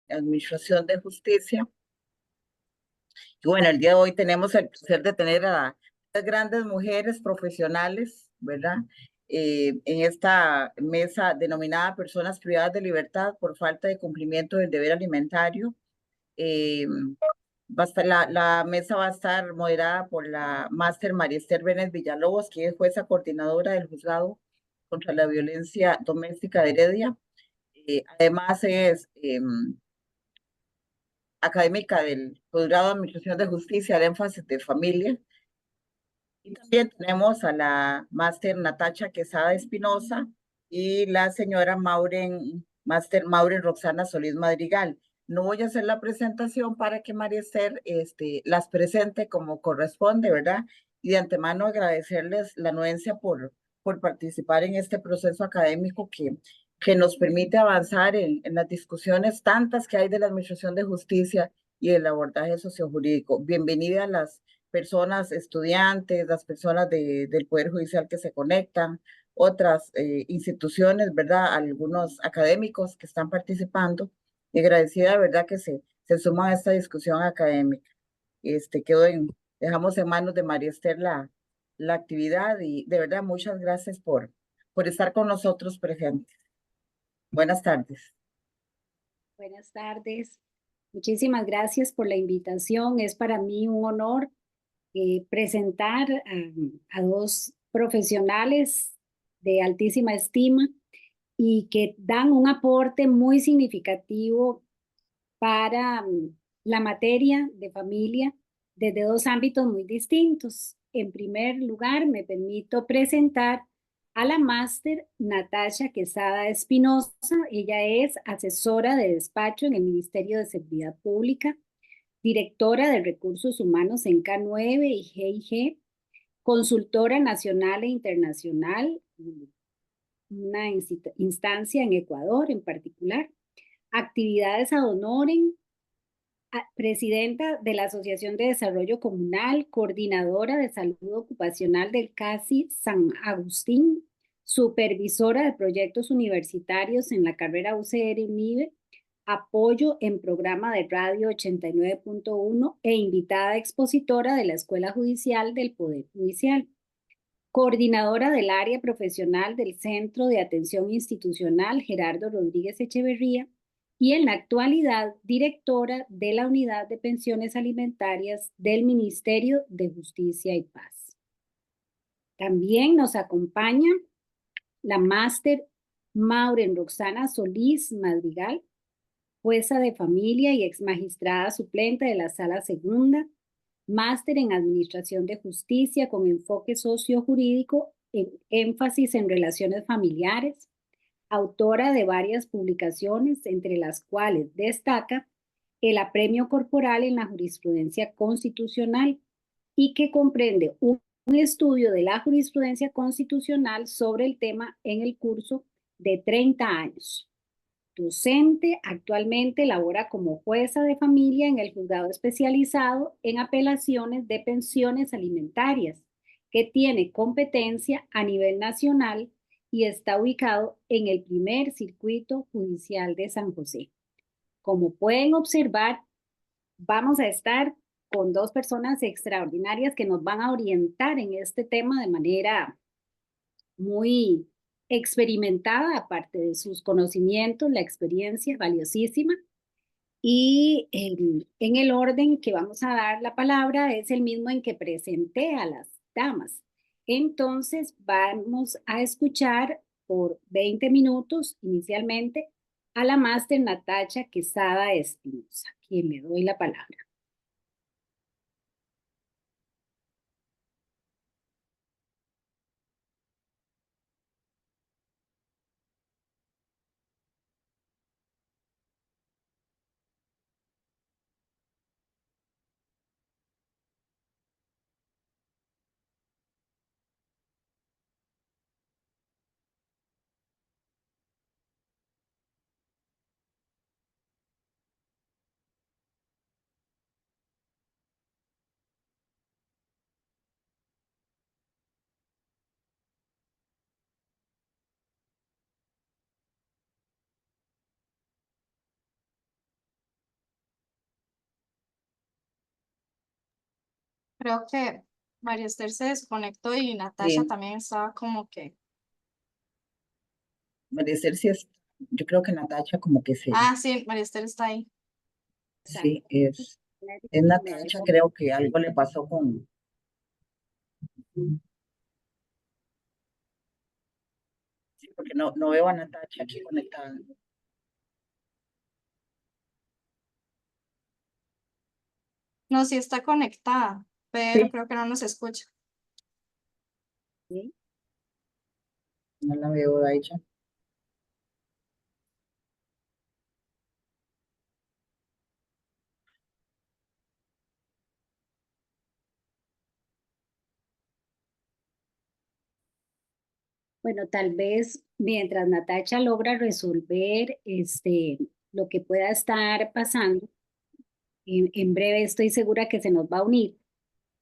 Administración de Justicia. Y bueno, el día de hoy tenemos el placer de tener a tres grandes mujeres profesionales, ¿verdad? En esta mesa denominada Personas Privadas de Libertad por falta de cumplimiento del deber alimentario. Eh, la mesa va a estar moderada por la máster María Esther Benes Villalobos, que es jueza coordinadora del Juzgado contra la Violencia Doméstica de Heredia. Además es académica del posgrado de Administración de Justicia, de énfasis de familia. Y también tenemos a la máster Natacha Quesada Espinosa y la señora máster Mauren Roxana Solís Madrigal. No voy a hacer la presentación para que María Esther las presente como corresponde, ¿verdad? Y de antemano agradecerles la anuencia por participar en este proceso académico que nos permite avanzar en las discusiones tantas que hay de la Administración de Justicia y el abordaje sociojurídico. Bienvenida a las personas, estudiantes, las personas del Poder Judicial que se conectan, otras instituciones, ¿verdad? Algunos académicos que están participando. Y agradecida, ¿verdad? Que se suman a esta discusión académica. Quedo dejamos en manos de María Esther la actividad y de verdad muchas gracias por estar con nosotros presentes. Buenas tardes. Buenas tardes. Muchísimas gracias por la invitación. Es para mí un honor presentar a dos profesionales de altísima estima y que dan un aporte muy significativo para la materia de familia desde dos ámbitos muy distintos. En primer lugar, me permito presentar a la máster Natacha Quesada Espinosa. Ella es asesora de despacho en el Ministerio de Seguridad Pública, directora de Recursos Humanos en K9 y GIG, consultora nacional e internacional, una instancia en Ecuador en particular, actividades ad honorem, presidenta de la Asociación de Desarrollo Comunal, coordinadora de salud ocupacional del CASI San Agustín, supervisora de proyectos universitarios en la carrera UCR-MIBE, apoyo en programa de radio 89.1 e invitada expositora de la Escuela Judicial del Poder Judicial, coordinadora del área profesional del Centro de Atención Institucional Gerardo Rodríguez Echeverría y en la actualidad directora de la Unidad de Pensiones Alimentarias del Ministerio de Justicia y Paz. También nos acompaña la máster Mauren Roxana Solís Madrigal, jueza de familia y ex magistrada suplente de la Sala Segunda, máster en Administración de Justicia con enfoque sociojurídico, en énfasis en relaciones familiares, autora de varias publicaciones, entre las cuales destaca el apremio corporal en la jurisprudencia constitucional y que comprende un estudio de la jurisprudencia constitucional sobre el tema en el curso de 30 años. Docente, actualmente labora como jueza de familia en el juzgado especializado en apelaciones de pensiones alimentarias, que tiene competencia a nivel nacional y está ubicado en el primer circuito judicial de San José. Como pueden observar, vamos a estar con dos personas extraordinarias que nos van a orientar en este tema de manera muy experimentada, aparte de sus conocimientos, la experiencia valiosísima. Y en el orden que vamos a dar la palabra es el mismo en que presenté a las damas. Entonces vamos a escuchar por 20 minutos inicialmente a la máster Natacha Quesada Espinosa, quien le doy la palabra. Creo que María Esther se desconectó y Natasha Sí, también estaba como que. María Esther sí es, yo creo que Natacha como que sí, Ah, sí, María Esther está ahí. Exacto. sí, es Natacha, creo que algo le pasó con, sí, porque no veo a Natacha aquí conectada. No, sí está conectada, pero Sí, creo que no nos escucha. ¿Sí? no la veo a ella. Bueno, tal vez mientras Natacha logra resolver lo que pueda estar pasando, en breve estoy segura que se nos va a unir.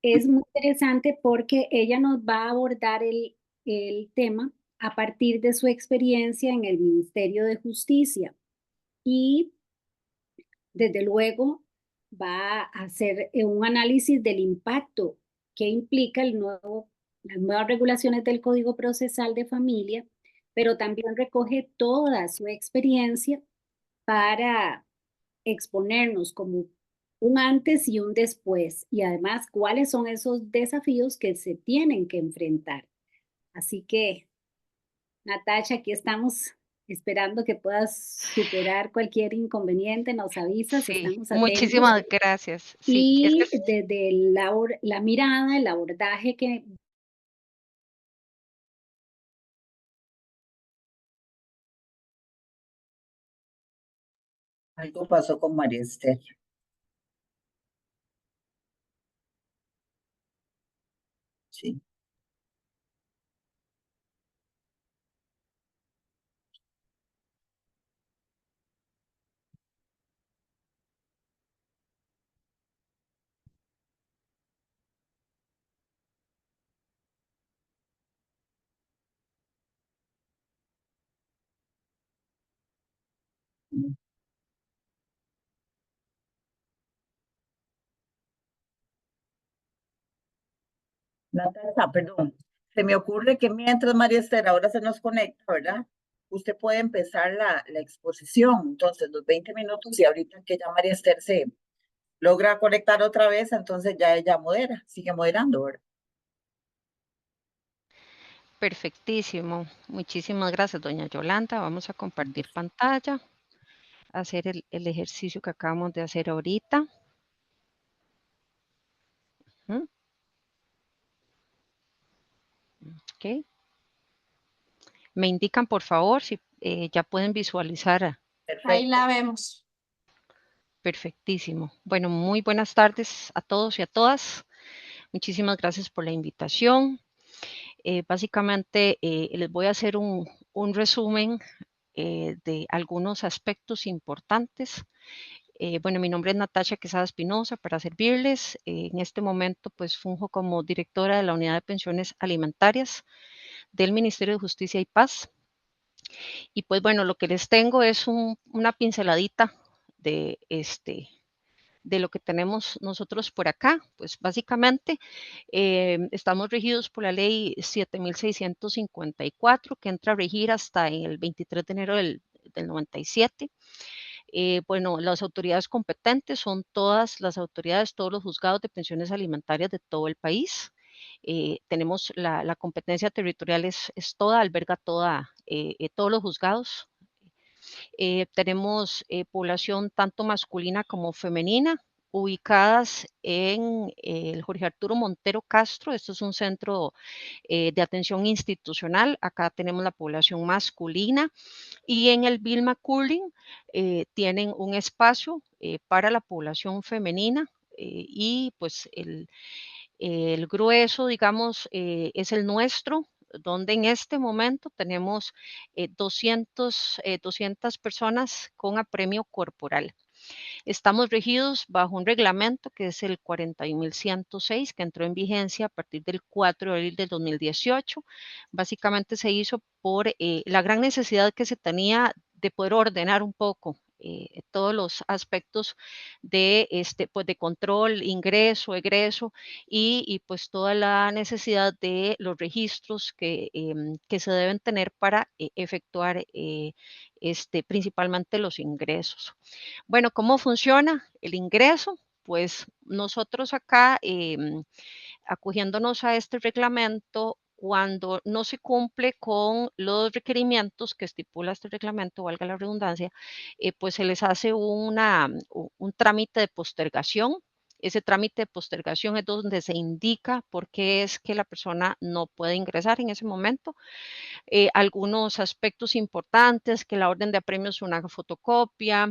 Es muy interesante porque ella nos va a abordar el tema a partir de su experiencia en el Ministerio de Justicia y desde luego va a hacer un análisis del impacto que implica las nuevas regulaciones del Código Procesal de Familia, pero también recoge toda su experiencia para exponernos como un antes y un después, y además cuáles son esos desafíos que se tienen que enfrentar. Así que, Natacha, aquí estamos esperando que puedas superar cualquier inconveniente, nos avisas, Sí, estamos atentos. muchísimas gracias. Sí, es que Y desde la mirada, el abordaje que Algo pasó con María Esther. Sí. Natalia, perdón, se me ocurre que mientras María Esther ahora se nos conecta, ¿verdad? Usted puede empezar la exposición, entonces los 20 minutos y ahorita que ya María Esther se logra conectar otra vez, entonces ya ella modera, sigue moderando, ¿verdad? perfectísimo. Muchísimas gracias, doña Yolanda. Vamos a compartir pantalla, hacer el ejercicio que acabamos de hacer ahorita. Ujú. Ok. Me indican, por favor, si ya pueden visualizar. Ahí Perfecto. la vemos. Perfectísimo. Bueno, muy buenas tardes a todos y a todas. Muchísimas gracias por la invitación. Básicamente, les voy a hacer un resumen de algunos aspectos importantes. Bueno, mi nombre es Natasha Quesada Espinosa para servirles. En este momento, pues, funjo como directora de la Unidad de Pensiones Alimentarias del Ministerio de Justicia y Paz. Y pues, bueno, lo que les tengo es una pinceladita de, de lo que tenemos nosotros por acá. Pues, básicamente, estamos regidos por la ley 7654, que entra a regir hasta el 23 de enero del 97. Bueno, las autoridades competentes son todas las autoridades, todos los juzgados de pensiones alimentarias de todo el país. Tenemos la competencia territorial es toda, alberga todos los juzgados. Tenemos población tanto masculina como femenina ubicadas en el Jorge Arturo Montero Castro. Esto es un centro de atención institucional. Acá tenemos la población masculina y en el Bill McCurling tienen un espacio para la población femenina y pues el grueso, digamos, es el nuestro, donde en este momento tenemos 200 personas con apremio corporal. Estamos regidos bajo un reglamento que es el 41.106, que entró en vigencia a partir del 4 de abril del 2018. Básicamente se hizo por la gran necesidad que se tenía de poder ordenar un poco todos los aspectos de, pues, de control, ingreso, egreso y pues toda la necesidad de los registros que se deben tener para efectuar principalmente los ingresos. Bueno, ¿cómo funciona el ingreso? Pues nosotros acá, acogiéndonos a este reglamento, cuando no se cumple con los requerimientos que estipula este reglamento, valga la redundancia, pues se les hace un trámite de postergación. Ese trámite de postergación es donde se indica por qué es que la persona no puede ingresar en ese momento. Algunos aspectos importantes, que la orden de apremio es una fotocopia,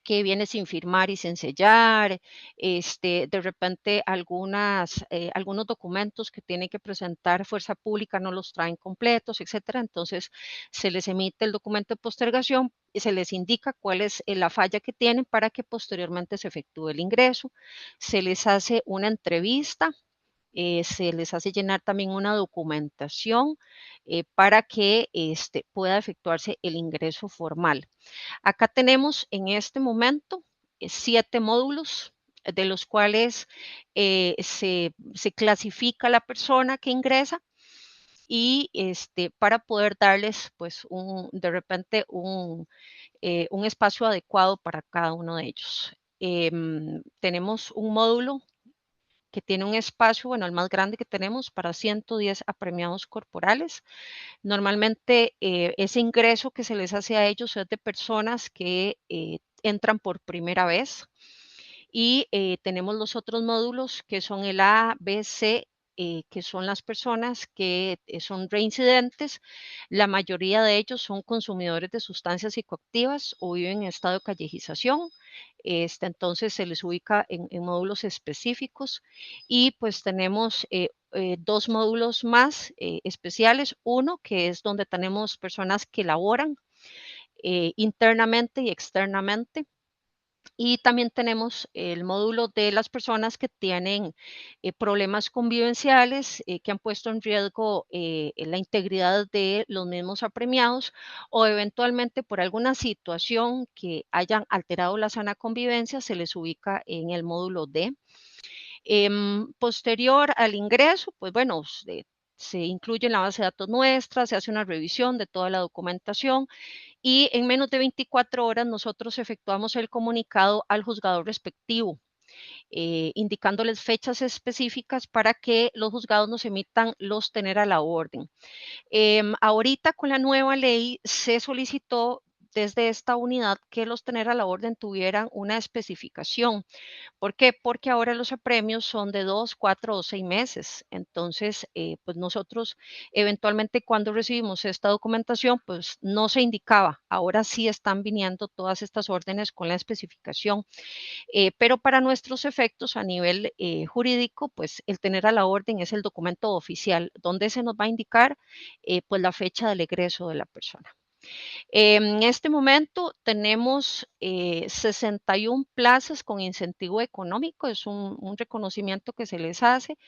que viene sin firmar y sin sellar, de repente algunos documentos que tiene que presentar fuerza pública no los traen completos, etcétera. Entonces, se les emite el documento de postergación y se les indica cuál es la falla que tienen para que posteriormente se efectúe el ingreso. Se les hace una entrevista, se les hace llenar también una documentación para que pueda efectuarse el ingreso formal. Acá tenemos en este momento 7 módulos, de los cuales se clasifica la persona que ingresa y para poder darles pues de repente un espacio adecuado para cada uno de ellos. Tenemos un módulo que tiene un espacio, bueno, el más grande que tenemos para 110 apremiados corporales. Normalmente, ese ingreso que se les hace a ellos es de personas que entran por primera vez y tenemos los otros módulos que son el A, B, C, que son las personas que son reincidentes. La mayoría de ellos son consumidores de sustancias psicoactivas o viven en estado de callejización. Entonces se les ubica en módulos específicos y pues tenemos 2 módulos más especiales. Uno que es donde tenemos personas que laboran internamente y externamente. Y también tenemos el módulo de las personas que tienen problemas convivenciales, que han puesto en riesgo la integridad de los mismos apremiados o eventualmente por alguna situación que hayan alterado la sana convivencia, se les ubica en el módulo D. Posterior al ingreso, pues bueno, se incluye en la base de datos nuestra, se hace una revisión de toda la documentación y en menos de 24 horas nosotros efectuamos el comunicado al juzgado respectivo, indicándoles fechas específicas para que los juzgados nos emitan los tener a la orden. Ahorita con la nueva ley se solicitó desde esta unidad que los tener a la orden tuvieran una especificación. ¿Por qué? Porque ahora los apremios son de 2, 4 o 6 meses. Entonces, pues nosotros eventualmente cuando recibimos esta documentación, pues no se indicaba. Ahora sí están viniendo todas estas órdenes con la especificación. Pero para nuestros efectos a nivel jurídico, pues el tener a la orden es el documento oficial donde se nos va a indicar pues la fecha del egreso de la persona. En este momento tenemos 61 plazas con incentivo económico, es un reconocimiento que se les hace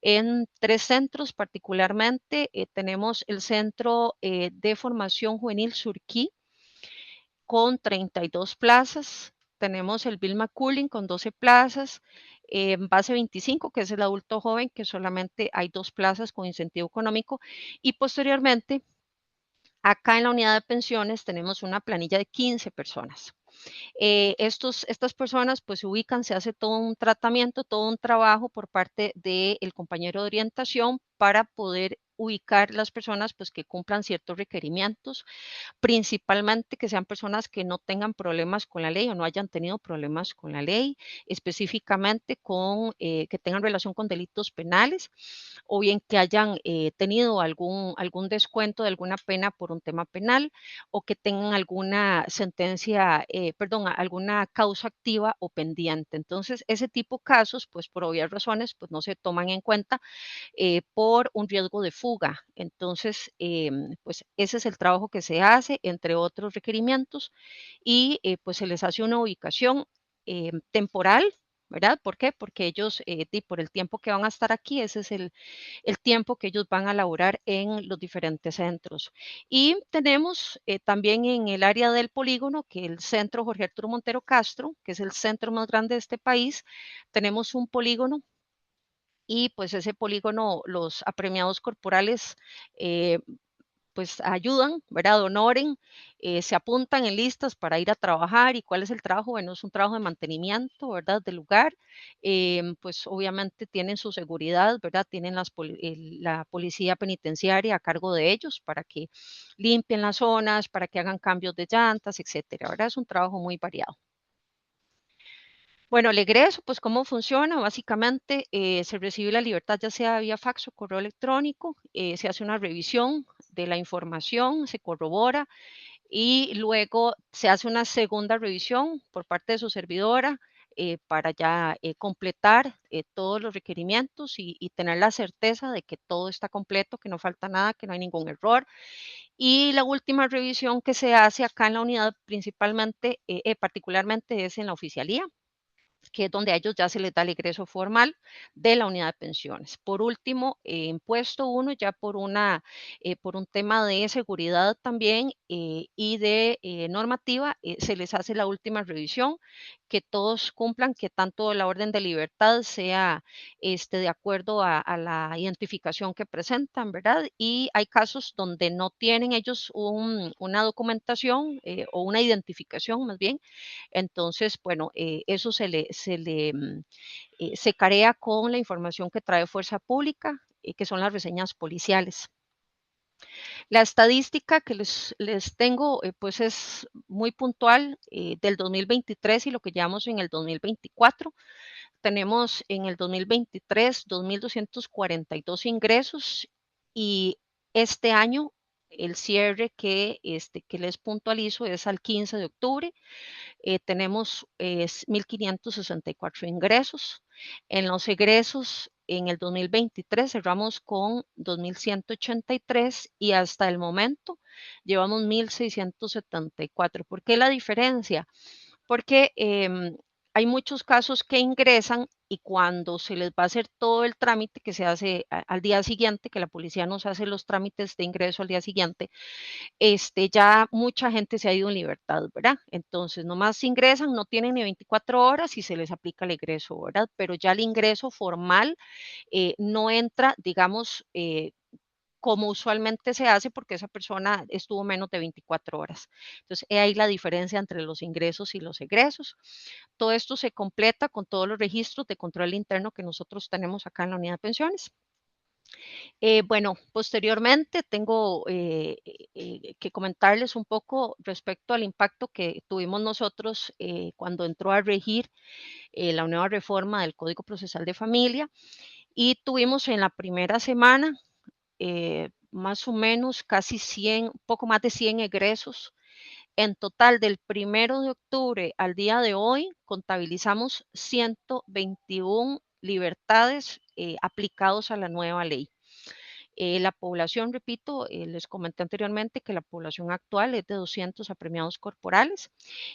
en 3 centros particularmente. Tenemos el Centro de Formación Juvenil Surquí con 32 plazas, tenemos el Bill McCullin con 12 plazas, base 25, que es el adulto joven, que solamente hay 2 plazas con incentivo económico, y posteriormente acá en la unidad de pensiones tenemos una planilla de 15 personas. Estas personas pues se ubican, se hace todo un tratamiento, todo un trabajo por parte del compañero de orientación para poder ubicar las personas pues que cumplan ciertos requerimientos, principalmente que sean personas que no tengan problemas con la ley o no hayan tenido problemas con la ley, específicamente que tengan relación con delitos penales o bien que hayan tenido algún descuento de alguna pena por un tema penal o que tengan alguna sentencia, perdón, alguna causa activa o pendiente. Entonces, ese tipo de casos, pues por obvias razones, pues no se toman en cuenta por un riesgo de fuga. Entonces, pues ese es el trabajo que se hace, entre otros requerimientos, y pues se les hace una ubicación temporal, ¿verdad? ¿Por qué? Porque ellos, por el tiempo que van a estar aquí, ese es el tiempo que ellos van a laborar en los diferentes centros. Y tenemos también en el área del polígono, que el centro Jorge Arturo Montero Castro, que es el centro más grande de este país, tenemos un polígono y pues ese polígono, los apremiados corporales pues ayudan, ¿verdad? Honoren, se apuntan en listas para ir a trabajar. ¿Y cuál es el trabajo? Bueno, es un trabajo de mantenimiento, ¿verdad? Del lugar. Pues obviamente tienen su seguridad, ¿verdad? Tienen la policía penitenciaria a cargo de ellos para que limpien las zonas, para que hagan cambios de llantas, etcétera, ¿verdad? Es un trabajo muy variado. Bueno, el egreso, pues, ¿cómo funciona? Básicamente, se recibe la libertad ya sea vía fax o correo electrónico, se hace una revisión de la información, se corrobora y luego se hace una segunda revisión por parte de su servidora para ya completar todos los requerimientos y tener la certeza de que todo está completo, que no falta nada, que no hay ningún error. Y la última revisión que se hace acá en la unidad principalmente, particularmente es en la oficialía, que es donde a ellos ya se les da el egreso formal de la unidad de pensiones. Por último, en puesto 1, ya por un tema de seguridad también y de normativa, se les hace la última revisión, que todos cumplan, que tanto la orden de libertad sea de acuerdo a la identificación que presentan, ¿verdad? Y hay casos donde no tienen ellos una documentación o una identificación más bien, entonces, bueno, eso se carea con la información que trae Fuerza Pública, que son las reseñas policiales. La estadística que les tengo, pues es muy puntual del 2023 y lo que llevamos en el 2024. Tenemos en el 2023 2.242 ingresos y este año el cierre que les puntualizo es al 15 de octubre. Tenemos 1.564 ingresos. En los egresos, en el 2023 cerramos con 2.183 y hasta el momento llevamos 1.674. ¿Por qué la diferencia? Porque hay muchos casos que ingresan y cuando se les va a hacer todo el trámite que se hace al día siguiente, que la policía nos hace los trámites de ingreso al día siguiente, ya mucha gente se ha ido en libertad, ¿verdad? Entonces, nomás ingresan, no tienen ni 24 horas y se les aplica el egreso, ¿verdad? Pero ya el ingreso formal no entra, digamos, como usualmente se hace porque esa persona estuvo menos de 24 horas. Entonces, ahí la diferencia entre los ingresos y los egresos. Todo esto se completa con todos los registros de control interno que nosotros tenemos acá en la unidad de pensiones. Bueno, posteriormente tengo que comentarles un poco respecto al impacto que tuvimos nosotros cuando entró a regir la nueva reforma del Código Procesal de Familia y tuvimos en la primera semana más o menos casi 100, poco más de 100 egresos. En total, del 1 de octubre al día de hoy, contabilizamos 121 libertades aplicados a la nueva ley. La población, repito, les comenté anteriormente que la población actual es de 200 apremiados corporales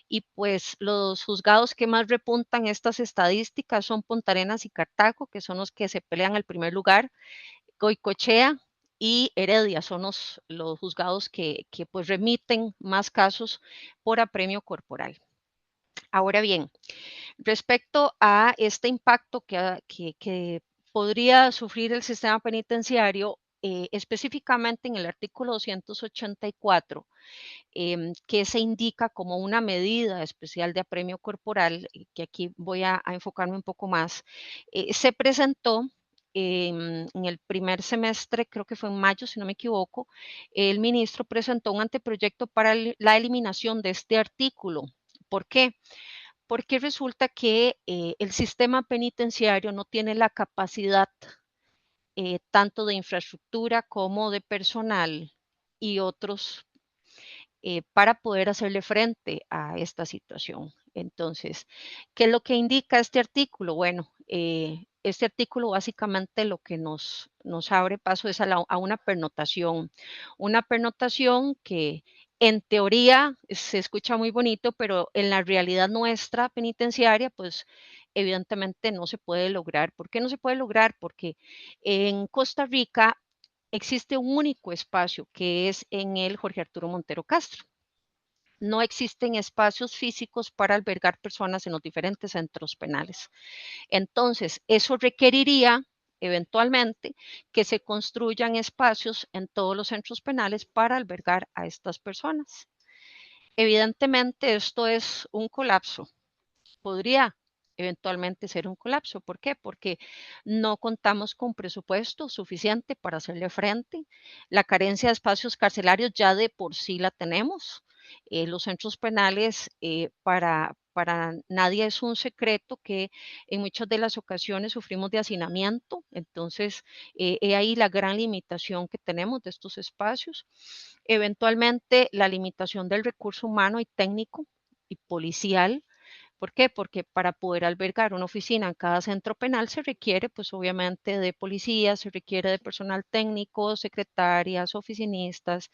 y pues los juzgados que más repuntan estas estadísticas son Punta Arenas y Cartago, que son los que se pelean el primer lugar. Goicoechea y Heredia son los juzgados que pues remiten más casos por apremio corporal. Ahora bien, respecto a este impacto que podría sufrir el sistema penitenciario, específicamente en el artículo 284, que se indica como una medida especial de apremio corporal, que aquí voy a enfocarme un poco más, se presentó en el primer semestre, creo que fue en mayo, si no me equivoco, el ministro presentó un anteproyecto para la eliminación de este artículo. ¿Por qué? Porque resulta que el sistema penitenciario no tiene la capacidad tanto de infraestructura como de personal y otros para poder hacerle frente a esta situación. Entonces, ¿qué es lo que indica este artículo? Bueno, este artículo básicamente lo que nos abre paso es a una pernotación que en teoría se escucha muy bonito, pero en la realidad nuestra penitenciaria, pues evidentemente no se puede lograr. ¿Por qué no se puede lograr? Porque en Costa Rica existe un único espacio que es en el Jorge Arturo Montero Castro. No existen espacios físicos para albergar personas en los diferentes centros penales. Entonces, eso requeriría eventualmente que se construyan espacios en todos los centros penales para albergar a estas personas. Evidentemente, esto es un colapso. Podría eventualmente ser un colapso. ¿Por qué? Porque no contamos con presupuesto suficiente para hacerle frente. La carencia de espacios carcelarios ya de por sí la tenemos. Los centros penales, para nadie es un secreto que en muchas de las ocasiones sufrimos de hacinamiento. Entonces, he ahí la gran limitación que tenemos de estos espacios. Eventualmente, la limitación del recurso humano y técnico y policial. ¿Por qué? Porque para poder albergar una oficina en cada centro penal se requiere, pues obviamente, de policías, se requiere de personal técnico, secretarias, oficinistas,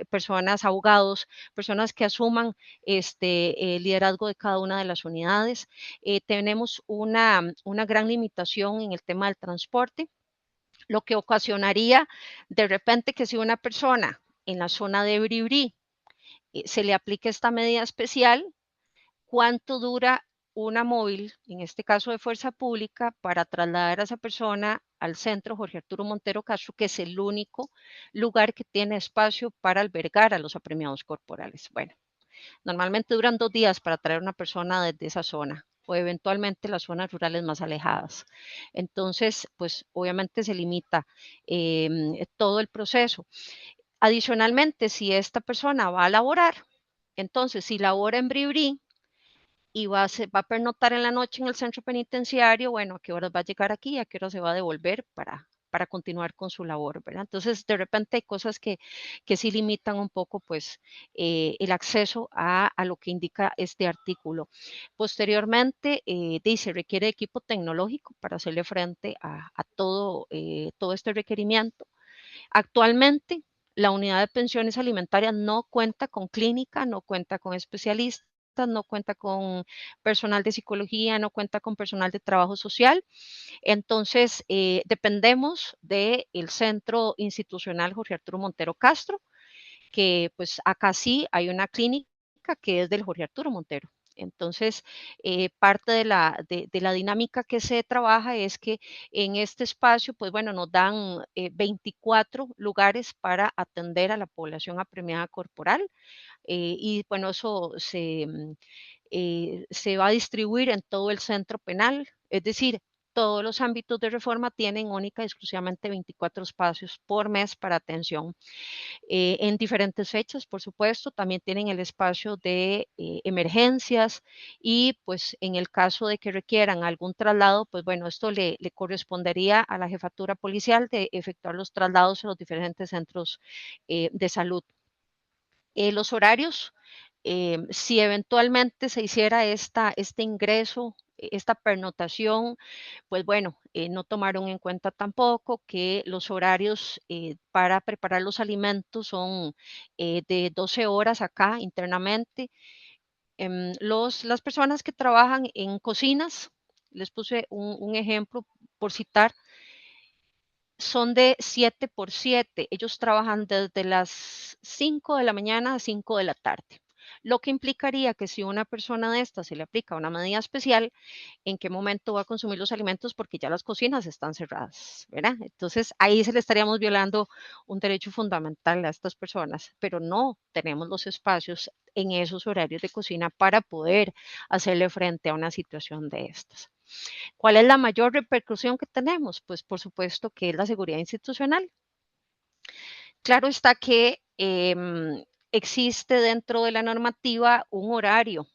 personas, abogados, personas que asuman el liderazgo de cada una de las unidades. Tenemos una gran limitación en el tema del transporte, lo que ocasionaría de repente que si una persona en la zona de Bribri se le aplique esta medida especial, cuánto dura una móvil, en este caso de fuerza pública, para trasladar a esa persona al centro Jorge Arturo Montero Castro, que es el único lugar que tiene espacio para albergar a los apremiados corporales. Bueno, normalmente duran 2 días para traer una persona desde esa zona o eventualmente las zonas rurales más alejadas. Entonces, pues obviamente se limita todo el proceso. Adicionalmente, si esta persona va a laborar, entonces si labora en Bribri, y va a pernoctar en la noche en el centro penitenciario, bueno, ¿a qué horas va a llegar aquí? ¿A qué hora se va a devolver para continuar con su labor, ¿verdad? Entonces, de repente hay cosas que sí limitan un poco, pues, el acceso a lo que indica este artículo. Posteriormente, dice, requiere equipo tecnológico para hacerle frente a todo este requerimiento. Actualmente, la unidad de pensiones alimentarias no cuenta con clínica, no cuenta con especialistas, no cuenta con personal de psicología, no cuenta con personal de trabajo social. Entonces, dependemos del Centro Institucional Jorge Arturo Montero Castro, que pues acá sí hay una clínica que es del Jorge Arturo Montero. Entonces, parte de la dinámica que se trabaja es que en este espacio, pues bueno, nos dan 24 lugares para atender a la población apremiada corporal, y bueno, eso se va a distribuir en todo el centro penal, es decir, todos los ámbitos de reforma tienen única y exclusivamente 24 espacios por mes para atención. En diferentes fechas, por supuesto, también tienen el espacio de emergencias y pues en el caso de que requieran algún traslado, pues bueno, esto le correspondería a la jefatura policial de efectuar los traslados a los diferentes centros de salud. Los horarios, si eventualmente se hiciera este ingreso, esta pernotación, pues bueno, no tomaron en cuenta tampoco que los horarios para preparar los alimentos son de 12 horas acá internamente. Las personas que trabajan en cocinas, les puse un ejemplo por citar, son de 7 por 7. Ellos trabajan desde las 5 de la mañana a 5 de la tarde. Lo que implicaría que si una persona de estas se le aplica una medida especial, ¿en qué momento va a consumir los alimentos? Porque ya las cocinas están cerradas, ¿verdad? Entonces ahí se le estaríamos violando un derecho fundamental a estas personas, pero no tenemos los espacios en esos horarios de cocina para poder hacerle frente a una situación de estas. ¿Cuál es la mayor repercusión que tenemos? Pues por supuesto que es la seguridad institucional. Claro está que existe dentro de la normativa un horario.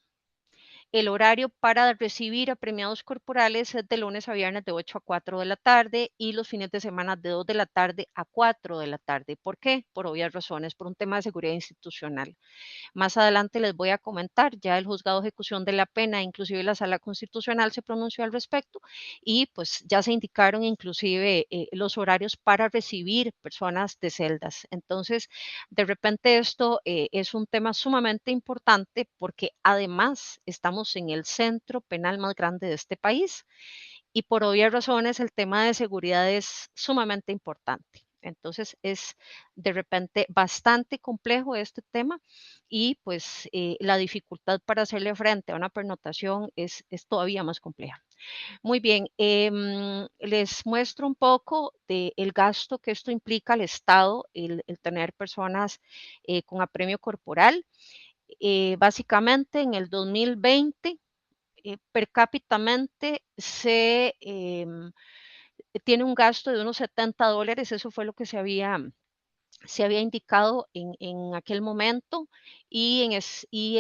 el horario para recibir apremiados corporales es de lunes a viernes de 8 a 4 de la tarde y los fines de semana de 2 de la tarde a 4 de la tarde. ¿Por qué? Por obvias razones, por un tema de seguridad institucional. Más adelante les voy a comentar, ya el juzgado de ejecución de la pena, inclusive la sala constitucional se pronunció al respecto y pues ya se indicaron inclusive los horarios para recibir personas de celdas. Entonces, de repente esto es un tema sumamente importante porque además estamos en el centro penal más grande de este país y por obvias razones el tema de seguridad es sumamente importante. Entonces es de repente bastante complejo este tema y pues la dificultad para hacerle frente a una pernotación es todavía más compleja. Muy bien, les muestro un poco del gasto que esto implica al Estado, el tener personas con apremio corporal. Básicamente en el 2020 per cápitamente tiene un gasto de unos $70, eso fue lo que se había indicado en aquel momento y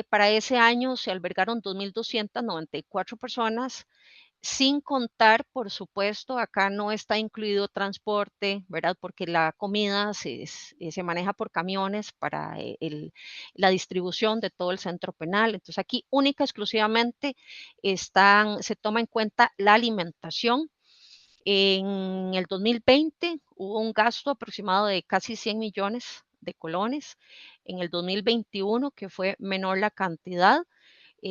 para ese año se albergaron 2.294 personas, sin contar, por supuesto, acá no está incluido transporte, ¿verdad? Porque la comida se maneja por camiones para la distribución de todo el centro penal. Entonces aquí única exclusivamente se toma en cuenta la alimentación. En el 2020 hubo un gasto aproximado de casi 100 millones de colones. En el 2021, que fue menor la cantidad,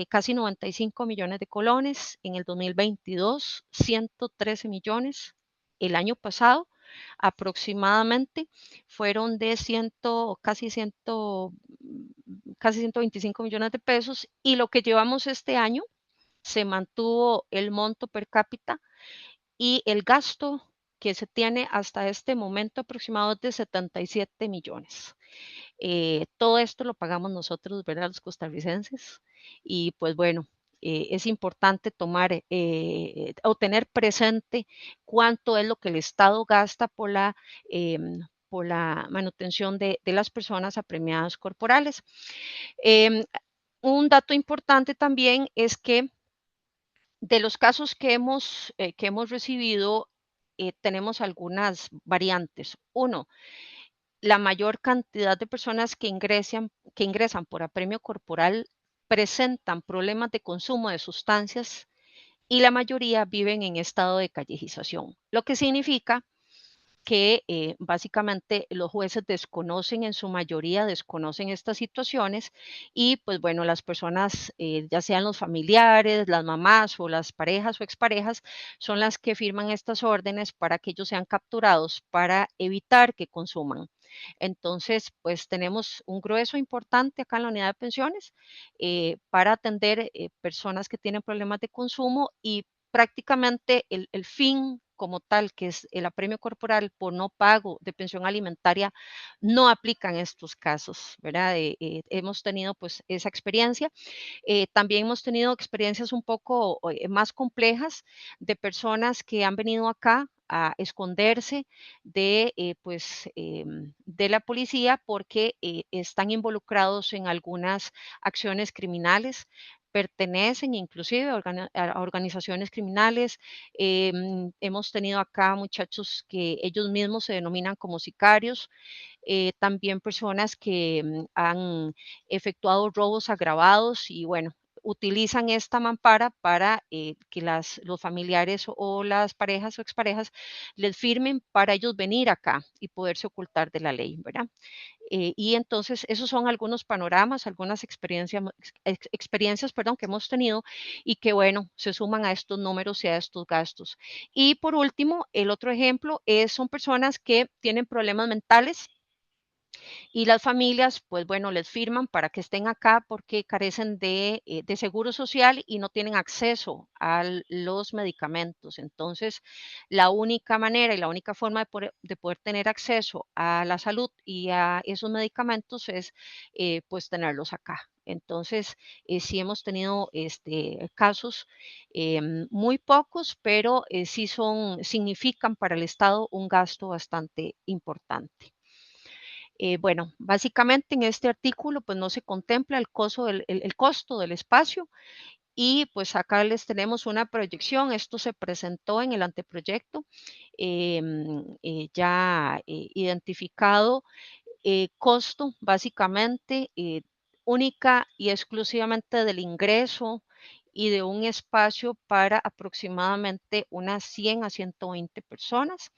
casi 95 millones de colones. En el 2022, 113 millones. El año pasado, aproximadamente, fueron de casi 125 millones de pesos. Y lo que llevamos este año, se mantuvo el monto per cápita y el gasto que se tiene hasta este momento aproximado es de 77 millones. Todo esto lo pagamos nosotros, ¿verdad? Los costarricenses. Y pues bueno, es importante tomar o tener presente cuánto es lo que el Estado gasta por la manutención de las personas apremiadas corporales. Un dato importante también es que de los casos que hemos recibido, tenemos algunas variantes. Uno, la mayor cantidad de personas que ingresan por apremio corporal presentan problemas de consumo de sustancias y la mayoría viven en estado de callejización, lo que significa que básicamente los jueces desconocen, en su mayoría desconocen estas situaciones y pues bueno, las personas, ya sean los familiares, las mamás o las parejas o exparejas, son las que firman estas órdenes para que ellos sean capturados para evitar que consuman. Entonces, pues tenemos un grueso importante acá en la unidad de pensiones para atender personas que tienen problemas de consumo y prácticamente el fin como tal, que es el apremio corporal por no pago de pensión alimentaria, no aplica en estos casos, ¿verdad? Hemos tenido pues esa experiencia. También hemos tenido experiencias un poco más complejas de personas que han venido acá a esconderse de la policía porque están involucrados en algunas acciones criminales, pertenecen inclusive a organizaciones criminales. Hemos tenido acá muchachos que ellos mismos se denominan como sicarios, también personas que han efectuado robos agravados y bueno, utilizan esta mampara para que los familiares o las parejas o exparejas les firmen para ellos venir acá y poderse ocultar de la ley, ¿verdad? Y entonces esos son algunos panoramas, algunas experiencias, perdón, que hemos tenido y que, bueno, se suman a estos números y a estos gastos. Y por último, el otro ejemplo son personas que tienen problemas mentales y las familias, pues bueno, les firman para que estén acá porque carecen de seguro social y no tienen acceso a los medicamentos. Entonces, la única manera y la única forma de poder tener acceso a la salud y a esos medicamentos es pues tenerlos acá. Entonces, sí hemos tenido casos, muy pocos, pero sí significan para el Estado un gasto bastante importante. Bueno, básicamente en este artículo pues no se contempla el costo del espacio Y pues acá les tenemos una proyección. Esto se presentó en el anteproyecto ya identificado. Costo básicamente única y exclusivamente del ingreso y de un espacio para aproximadamente unas 100 a 120 personas.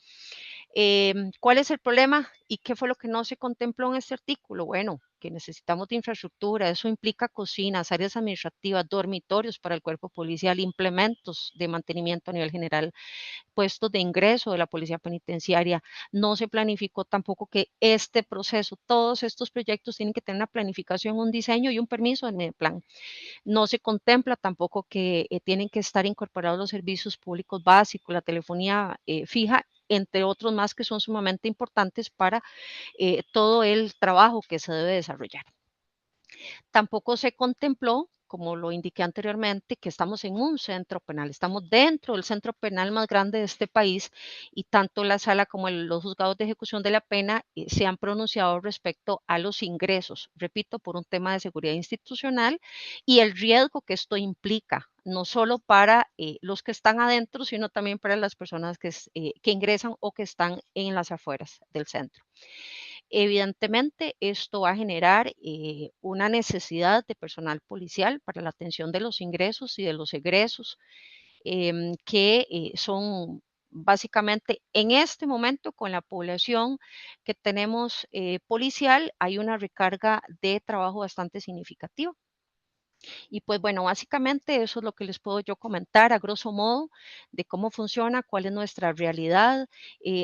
¿Cuál es el problema y qué fue lo que no se contempló en este artículo? Bueno, que necesitamos de infraestructura, eso implica cocinas, áreas administrativas, dormitorios para el cuerpo policial, implementos de mantenimiento a nivel general, puestos de ingreso de la policía penitenciaria. No se planificó tampoco que este proceso, todos estos proyectos tienen que tener una planificación, un diseño y un permiso en el plan. No se contempla tampoco que tienen que estar incorporados los servicios públicos básicos, la telefonía fija, entre otros más que son sumamente importantes para todo el trabajo que se debe desarrollar. Tampoco se contempló, como lo indiqué anteriormente, que estamos en un centro penal, estamos dentro del centro penal más grande de este país y tanto la sala como los juzgados de ejecución de la pena se han pronunciado respecto a los ingresos, repito, por un tema de seguridad institucional y el riesgo que esto implica, no solo para los que están adentro, sino también para las personas que ingresan o que están en las afueras del centro. Evidentemente, esto va a generar una necesidad de personal policial para la atención de los ingresos y de los egresos, que son básicamente en este momento con la población que tenemos policial, hay una recarga de trabajo bastante significativa. Y pues bueno, básicamente eso es lo que les puedo yo comentar a grosso modo de cómo funciona, cuál es nuestra realidad,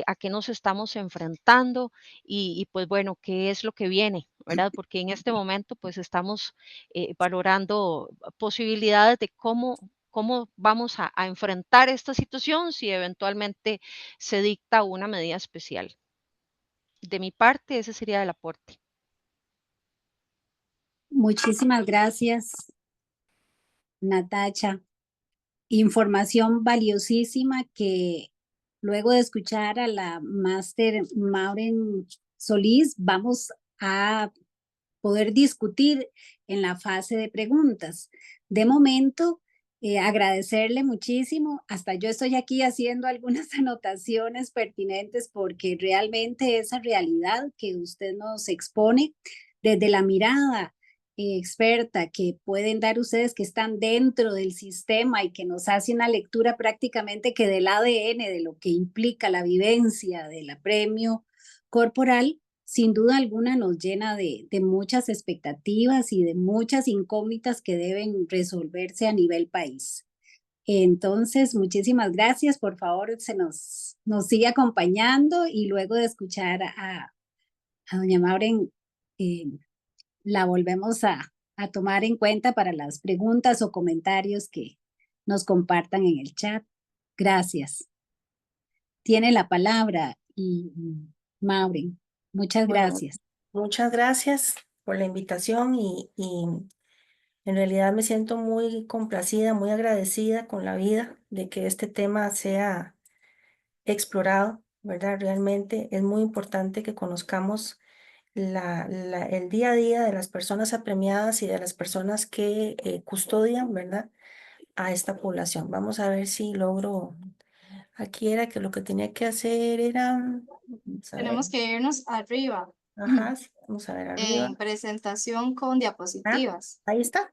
a qué nos estamos enfrentando y pues bueno, qué es lo que viene, ¿verdad? Porque en este momento pues estamos valorando posibilidades de cómo vamos a enfrentar esta situación si eventualmente se dicta una medida especial. De mi parte, ese sería el aporte. Muchísimas gracias, Natacha. Información valiosísima que luego de escuchar a la máster Maureen Solís, vamos a poder discutir en la fase de preguntas. De momento, agradecerle muchísimo. Hasta yo estoy aquí haciendo algunas anotaciones pertinentes porque realmente esa realidad que usted nos expone desde la mirada experta que pueden dar ustedes que están dentro del sistema y que nos hace una lectura prácticamente que del ADN, de lo que implica la vivencia del apremio corporal, sin duda alguna nos llena de muchas expectativas y de muchas incógnitas que deben resolverse a nivel país. Entonces, muchísimas gracias. Por favor, nos sigue acompañando y luego de escuchar a doña Maureen, la volvemos a tomar en cuenta para las preguntas o comentarios que nos compartan en el chat. Gracias. Tiene la palabra y Maureen. Muchas Bueno, gracias. muchas gracias por la invitación y en realidad me siento muy complacida, muy agradecida con la vida de que este tema sea explorado, ¿verdad? Realmente es muy importante que conozcamos el día a día de las personas apremiadas y de las personas que custodian, ¿verdad? A esta población. Vamos a ver si logro. Aquí era que lo que tenía que hacer era. Vamos a ver. Tenemos que irnos arriba Ajá, sí, vamos a ver arriba. en presentación con diapositivas. Ahí está.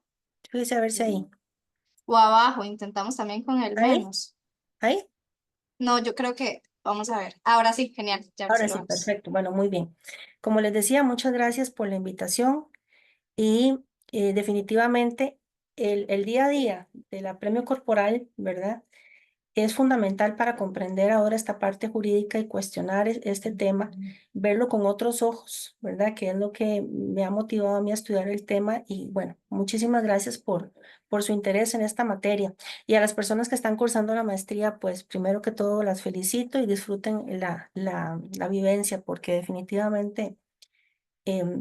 Fíjese a ver si ahí. O abajo, intentamos también con el Ahí. menos. Ahí. No, yo creo que, vamos a ver. Ahora sí, genial. Ya Ahora sí, observamos. perfecto. Bueno, muy bien. Como les decía, muchas gracias por la invitación y definitivamente el día a día del apremio corporal, ¿verdad? Es fundamental para comprender ahora esta parte jurídica y cuestionar este tema, verlo con otros ojos, ¿verdad? Que es lo que me ha motivado a mí a estudiar el tema y bueno, muchísimas gracias por su interés en esta materia. Y a las personas que están cursando la maestría, pues primero que todo las felicito y disfruten la vivencia porque definitivamente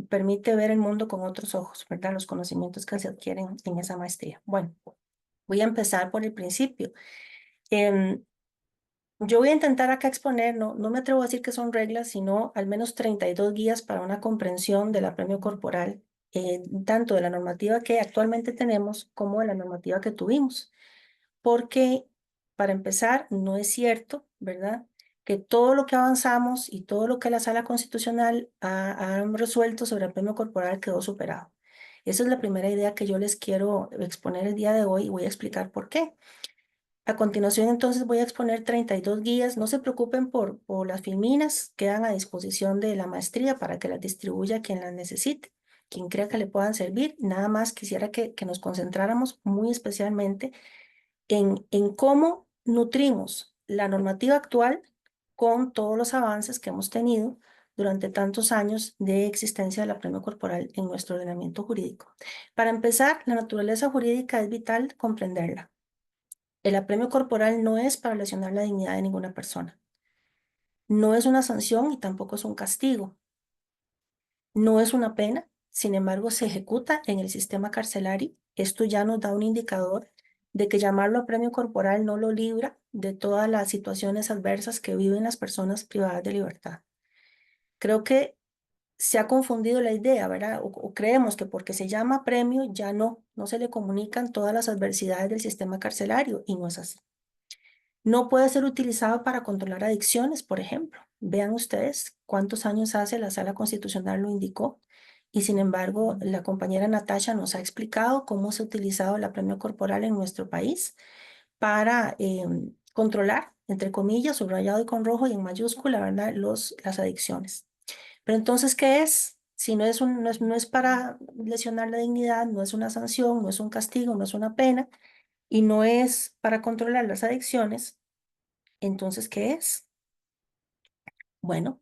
permite ver el mundo con otros ojos, ¿verdad? Los conocimientos que se adquieren en esa maestría. Bueno, voy a empezar por el principio. Yo voy a intentar acá exponer, no me atrevo a decir que son reglas, sino al menos 32 guías para una comprensión del apremio corporal tanto de la normativa que actualmente tenemos como de la normativa que tuvimos. Porque, para empezar, no es cierto, ¿verdad?, que todo lo que avanzamos y todo lo que la Sala Constitucional ha resuelto sobre el premio corporal quedó superado. Esa es la primera idea que yo les quiero exponer el día de hoy y voy a explicar por qué. A continuación, entonces, voy a exponer 32 guías. No se preocupen por las filminas, quedan a disposición de la maestría para que las distribuya quien las necesite, quien crea que le puedan servir. Nada más quisiera que nos concentráramos muy especialmente en cómo nutrimos la normativa actual con todos los avances que hemos tenido durante tantos años de existencia del apremio corporal en nuestro ordenamiento jurídico. Para empezar, la naturaleza jurídica es vital comprenderla. El apremio corporal no es para lesionar la dignidad de ninguna persona. No es una sanción y tampoco es un castigo. No es una pena, sin embargo, se ejecuta en el sistema carcelario. Esto ya nos da un indicador de que llamarlo apremio corporal no lo libra de todas las situaciones adversas que viven las personas privadas de libertad. Creo que se ha confundido la idea, ¿verdad? O creemos que porque se llama premio ya no se le comunican todas las adversidades del sistema carcelario, y no es así. No puede ser utilizado para controlar adicciones, por ejemplo. Vean ustedes cuántos años hace la Sala Constitucional lo indicó, y sin embargo la compañera Natasha nos ha explicado cómo se ha utilizado el apremio corporal en nuestro país para controlar, entre comillas, subrayado y con rojo y en mayúscula, ¿verdad?, las adicciones. Pero entonces, ¿qué es? Si no es, no es para lesionar la dignidad, no es una sanción, no es un castigo, no es una pena, y no es para controlar las adicciones, entonces, ¿qué es? Bueno,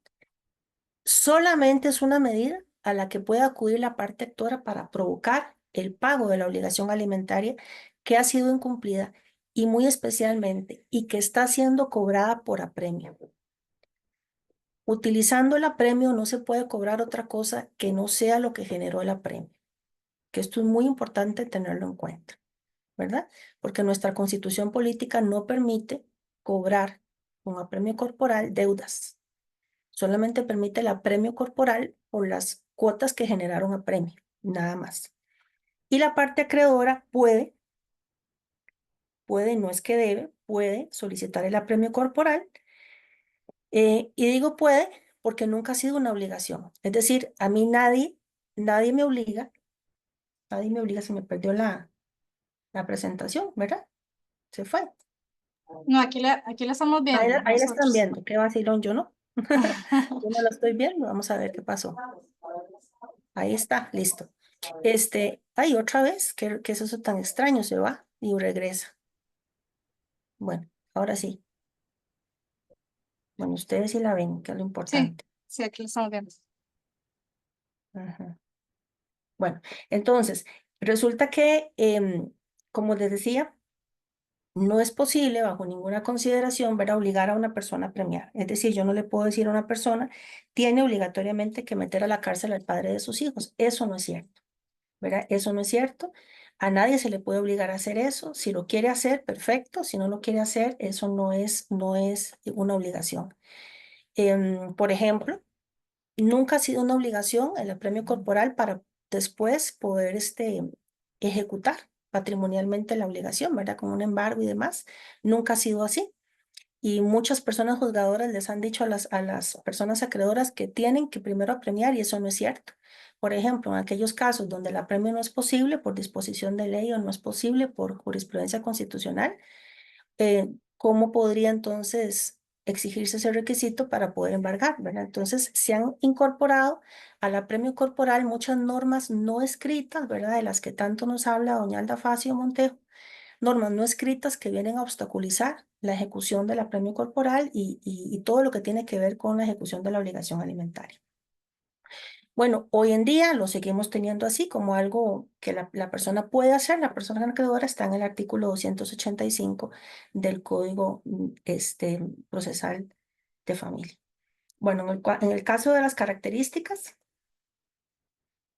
solamente es una medida a la que puede acudir la parte actora para provocar el pago de la obligación alimentaria que ha sido incumplida, y muy especialmente, y que está siendo cobrada por apremio. Utilizando el apremio no se puede cobrar otra cosa que no sea lo que generó el apremio, que esto es muy importante tenerlo en cuenta, ¿verdad? Porque nuestra Constitución política no permite cobrar con apremio corporal deudas. Solamente permite el apremio corporal por las cuotas que generaron apremio, nada más. Y la parte acreedora puede, no es que debe, puede solicitar el apremio corporal. Y digo puede porque nunca ha sido una obligación. Es decir, a mí nadie me obliga, se me perdió la presentación, ¿verdad? Se fue. No, aquí la estamos viendo Ahí la están nosotros. viendo, qué vacilón, yo no. Yo no la estoy viendo, vamos a ver qué pasó. Ahí está, listo. Ay, otra vez, ¿qué es eso tan extraño? Se va y regresa. Bueno, ahora sí. Bueno, ustedes sí la ven, que es lo Sí, importante. sí, aquí la estamos viendo. Ajá. Bueno, entonces, resulta que, como les decía, no es posible bajo ninguna consideración, ¿verdad?, obligar a una persona a premiar. Es decir, yo no le puedo decir a una persona, tiene obligatoriamente que meter a la cárcel al padre de sus hijos. Eso no es cierto, ¿verdad? Eso no es cierto. A nadie se le puede obligar a hacer eso. Si lo quiere hacer, perfecto. Si no lo quiere hacer, eso no es una obligación. Por ejemplo, nunca ha sido una obligación el apremio corporal para después poder ejecutar patrimonialmente la obligación, ¿verdad?, con un embargo y demás. Nunca ha sido así. Y muchas personas juzgadoras les han dicho a las personas acreedoras que tienen que primero apremiar, y eso no es cierto. Por ejemplo, en aquellos casos donde el apremio no es posible por disposición de ley o no es posible por jurisprudencia constitucional, ¿cómo podría entonces exigirse ese requisito para poder embargar, ¿verdad? Entonces, se han incorporado al apremio corporal muchas normas no escritas, ¿verdad?, de las que tanto nos habla doña Alda Facio Montejo, normas no escritas que vienen a obstaculizar la ejecución del apremio corporal y todo lo que tiene que ver con la ejecución de la obligación alimentaria. Bueno, hoy en día lo seguimos teniendo así como algo que la persona puede hacer. La persona acreedora está en el artículo 285 del Código Procesal de Familia. Bueno, en el caso de las características,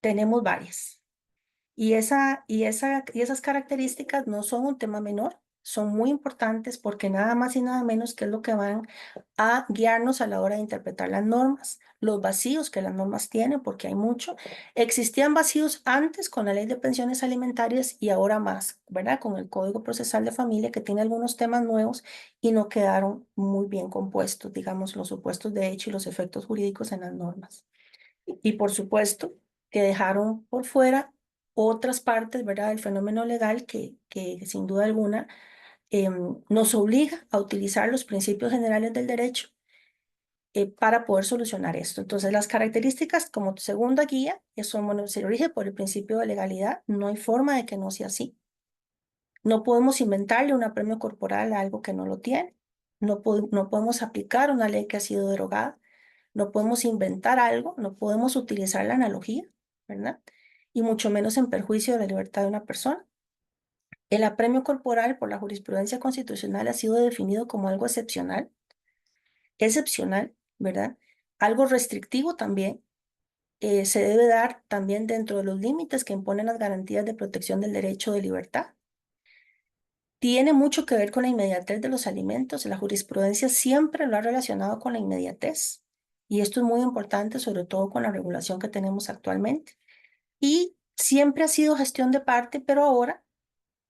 tenemos varias. Y esas características no son un tema menor. son muy importantes porque nada más y nada menos que es lo que van a guiarnos a la hora de interpretar las normas, los vacíos que las normas tienen, porque hay mucho. Existían vacíos antes con la Ley de Pensiones Alimentarias y ahora más, ¿verdad? Con el Código Procesal de Familia, que tiene algunos temas nuevos y no quedaron muy bien compuestos, digamos, los supuestos de hecho y los efectos jurídicos en las normas. Y por supuesto que dejaron por fuera otras partes, ¿verdad?, del fenómeno legal que sin duda alguna nos obliga a utilizar los principios generales del derecho para poder solucionar esto. Entonces, las características como segunda guía, eso bueno, se rige por el principio de legalidad, no hay forma de que no sea así. No podemos inventarle un apremio corporal a algo que no lo tiene. No podemos aplicar una ley que ha sido derogada. No podemos inventar algo, no podemos utilizar la analogía, ¿verdad? Y mucho menos en perjuicio de la libertad de una persona. El apremio corporal por la jurisprudencia constitucional ha sido definido como algo excepcional, ¿verdad? Algo restrictivo también. Se debe dar también dentro de los límites que imponen las garantías de protección del derecho de libertad. Tiene mucho que ver con la inmediatez de los alimentos. La jurisprudencia siempre lo ha relacionado con la inmediatez. Y esto es muy importante, sobre todo con la regulación que tenemos actualmente. Y siempre ha sido gestión de parte, pero ahora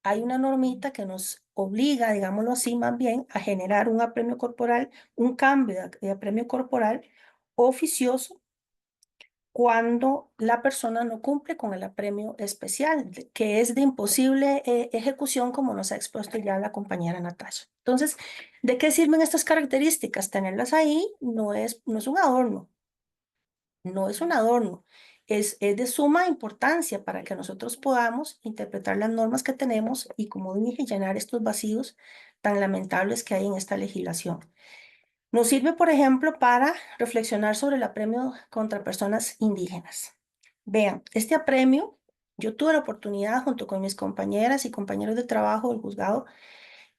hay una normita que nos obliga, digámoslo así, más bien, a generar un apremio corporal, un cambio de apremio corporal oficioso cuando la persona no cumple con el apremio especial, que es de imposible ejecución, como nos ha expuesto ya la compañera Natasha. Entonces, ¿de qué sirven estas características? Tenerlas ahí no es un adorno, no es un adorno, es de suma importancia para que nosotros podamos interpretar las normas que tenemos y, como dije, llenar estos vacíos tan lamentables que hay en esta legislación. Nos sirve, por ejemplo, para reflexionar sobre el apremio contra personas indígenas. Vean, este apremio, yo tuve la oportunidad junto con mis compañeras y compañeros de trabajo del juzgado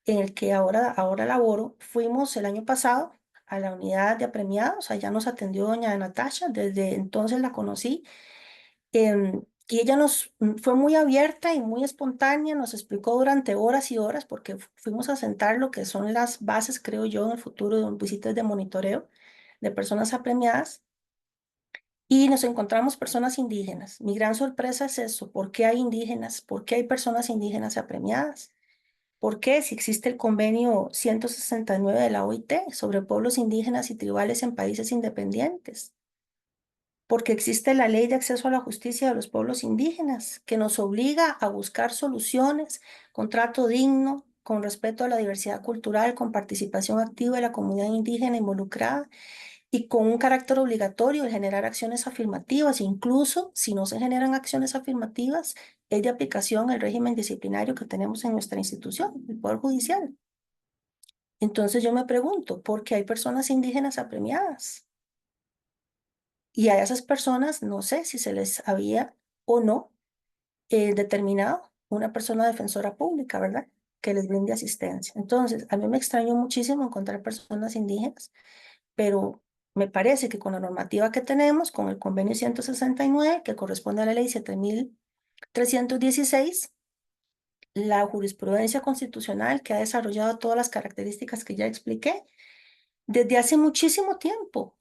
en el que ahora laboro, fuimos el año pasado a la unidad de apremiados, allá nos atendió doña Natasha, desde entonces la conocí, y ella fue muy abierta y muy espontánea, nos explicó durante horas y horas, porque fuimos a sentar lo que son las bases, creo yo, en el futuro de visitas de monitoreo de personas apremiadas, y nos encontramos personas indígenas. Mi gran sorpresa es eso, ¿por qué hay indígenas? ¿Por qué hay personas indígenas apremiadas? ¿Por qué? Si existe el convenio 169 de la OIT sobre pueblos indígenas y tribales en países independientes. Porque existe la Ley de Acceso a la Justicia de los Pueblos Indígenas, que nos obliga a buscar soluciones con trato digno, con respeto a la diversidad cultural, con participación activa de la comunidad indígena involucrada y con un carácter obligatorio de generar acciones afirmativas. Incluso si no se generan acciones afirmativas, es de aplicación el régimen disciplinario que tenemos en nuestra institución, el Poder Judicial. Entonces yo me pregunto, ¿por qué hay personas indígenas apremiadas? Y a esas personas, no sé si se les había o no determinado una persona defensora pública, ¿verdad?, que les brinde asistencia. Entonces, a mí me extrañó muchísimo encontrar personas indígenas, pero me parece que con la normativa que tenemos, con el convenio 169, que corresponde a la ley 7316, la jurisprudencia constitucional que ha desarrollado todas las características que ya expliqué, desde hace muchísimo tiempo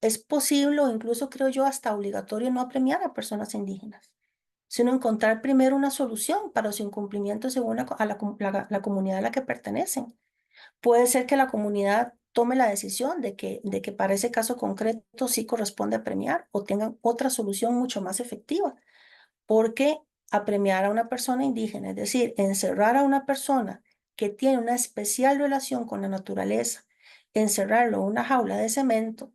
es posible, o incluso creo yo hasta obligatorio, no apremiar a personas indígenas, sino encontrar primero una solución para su incumplimiento según la comunidad a la que pertenecen. Puede ser que la comunidad tome la decisión de que para ese caso concreto sí corresponde apremiar o tengan otra solución mucho más efectiva, porque apremiar a una persona indígena, es decir, encerrar a una persona que tiene una especial relación con la naturaleza, encerrarlo en una jaula de cemento,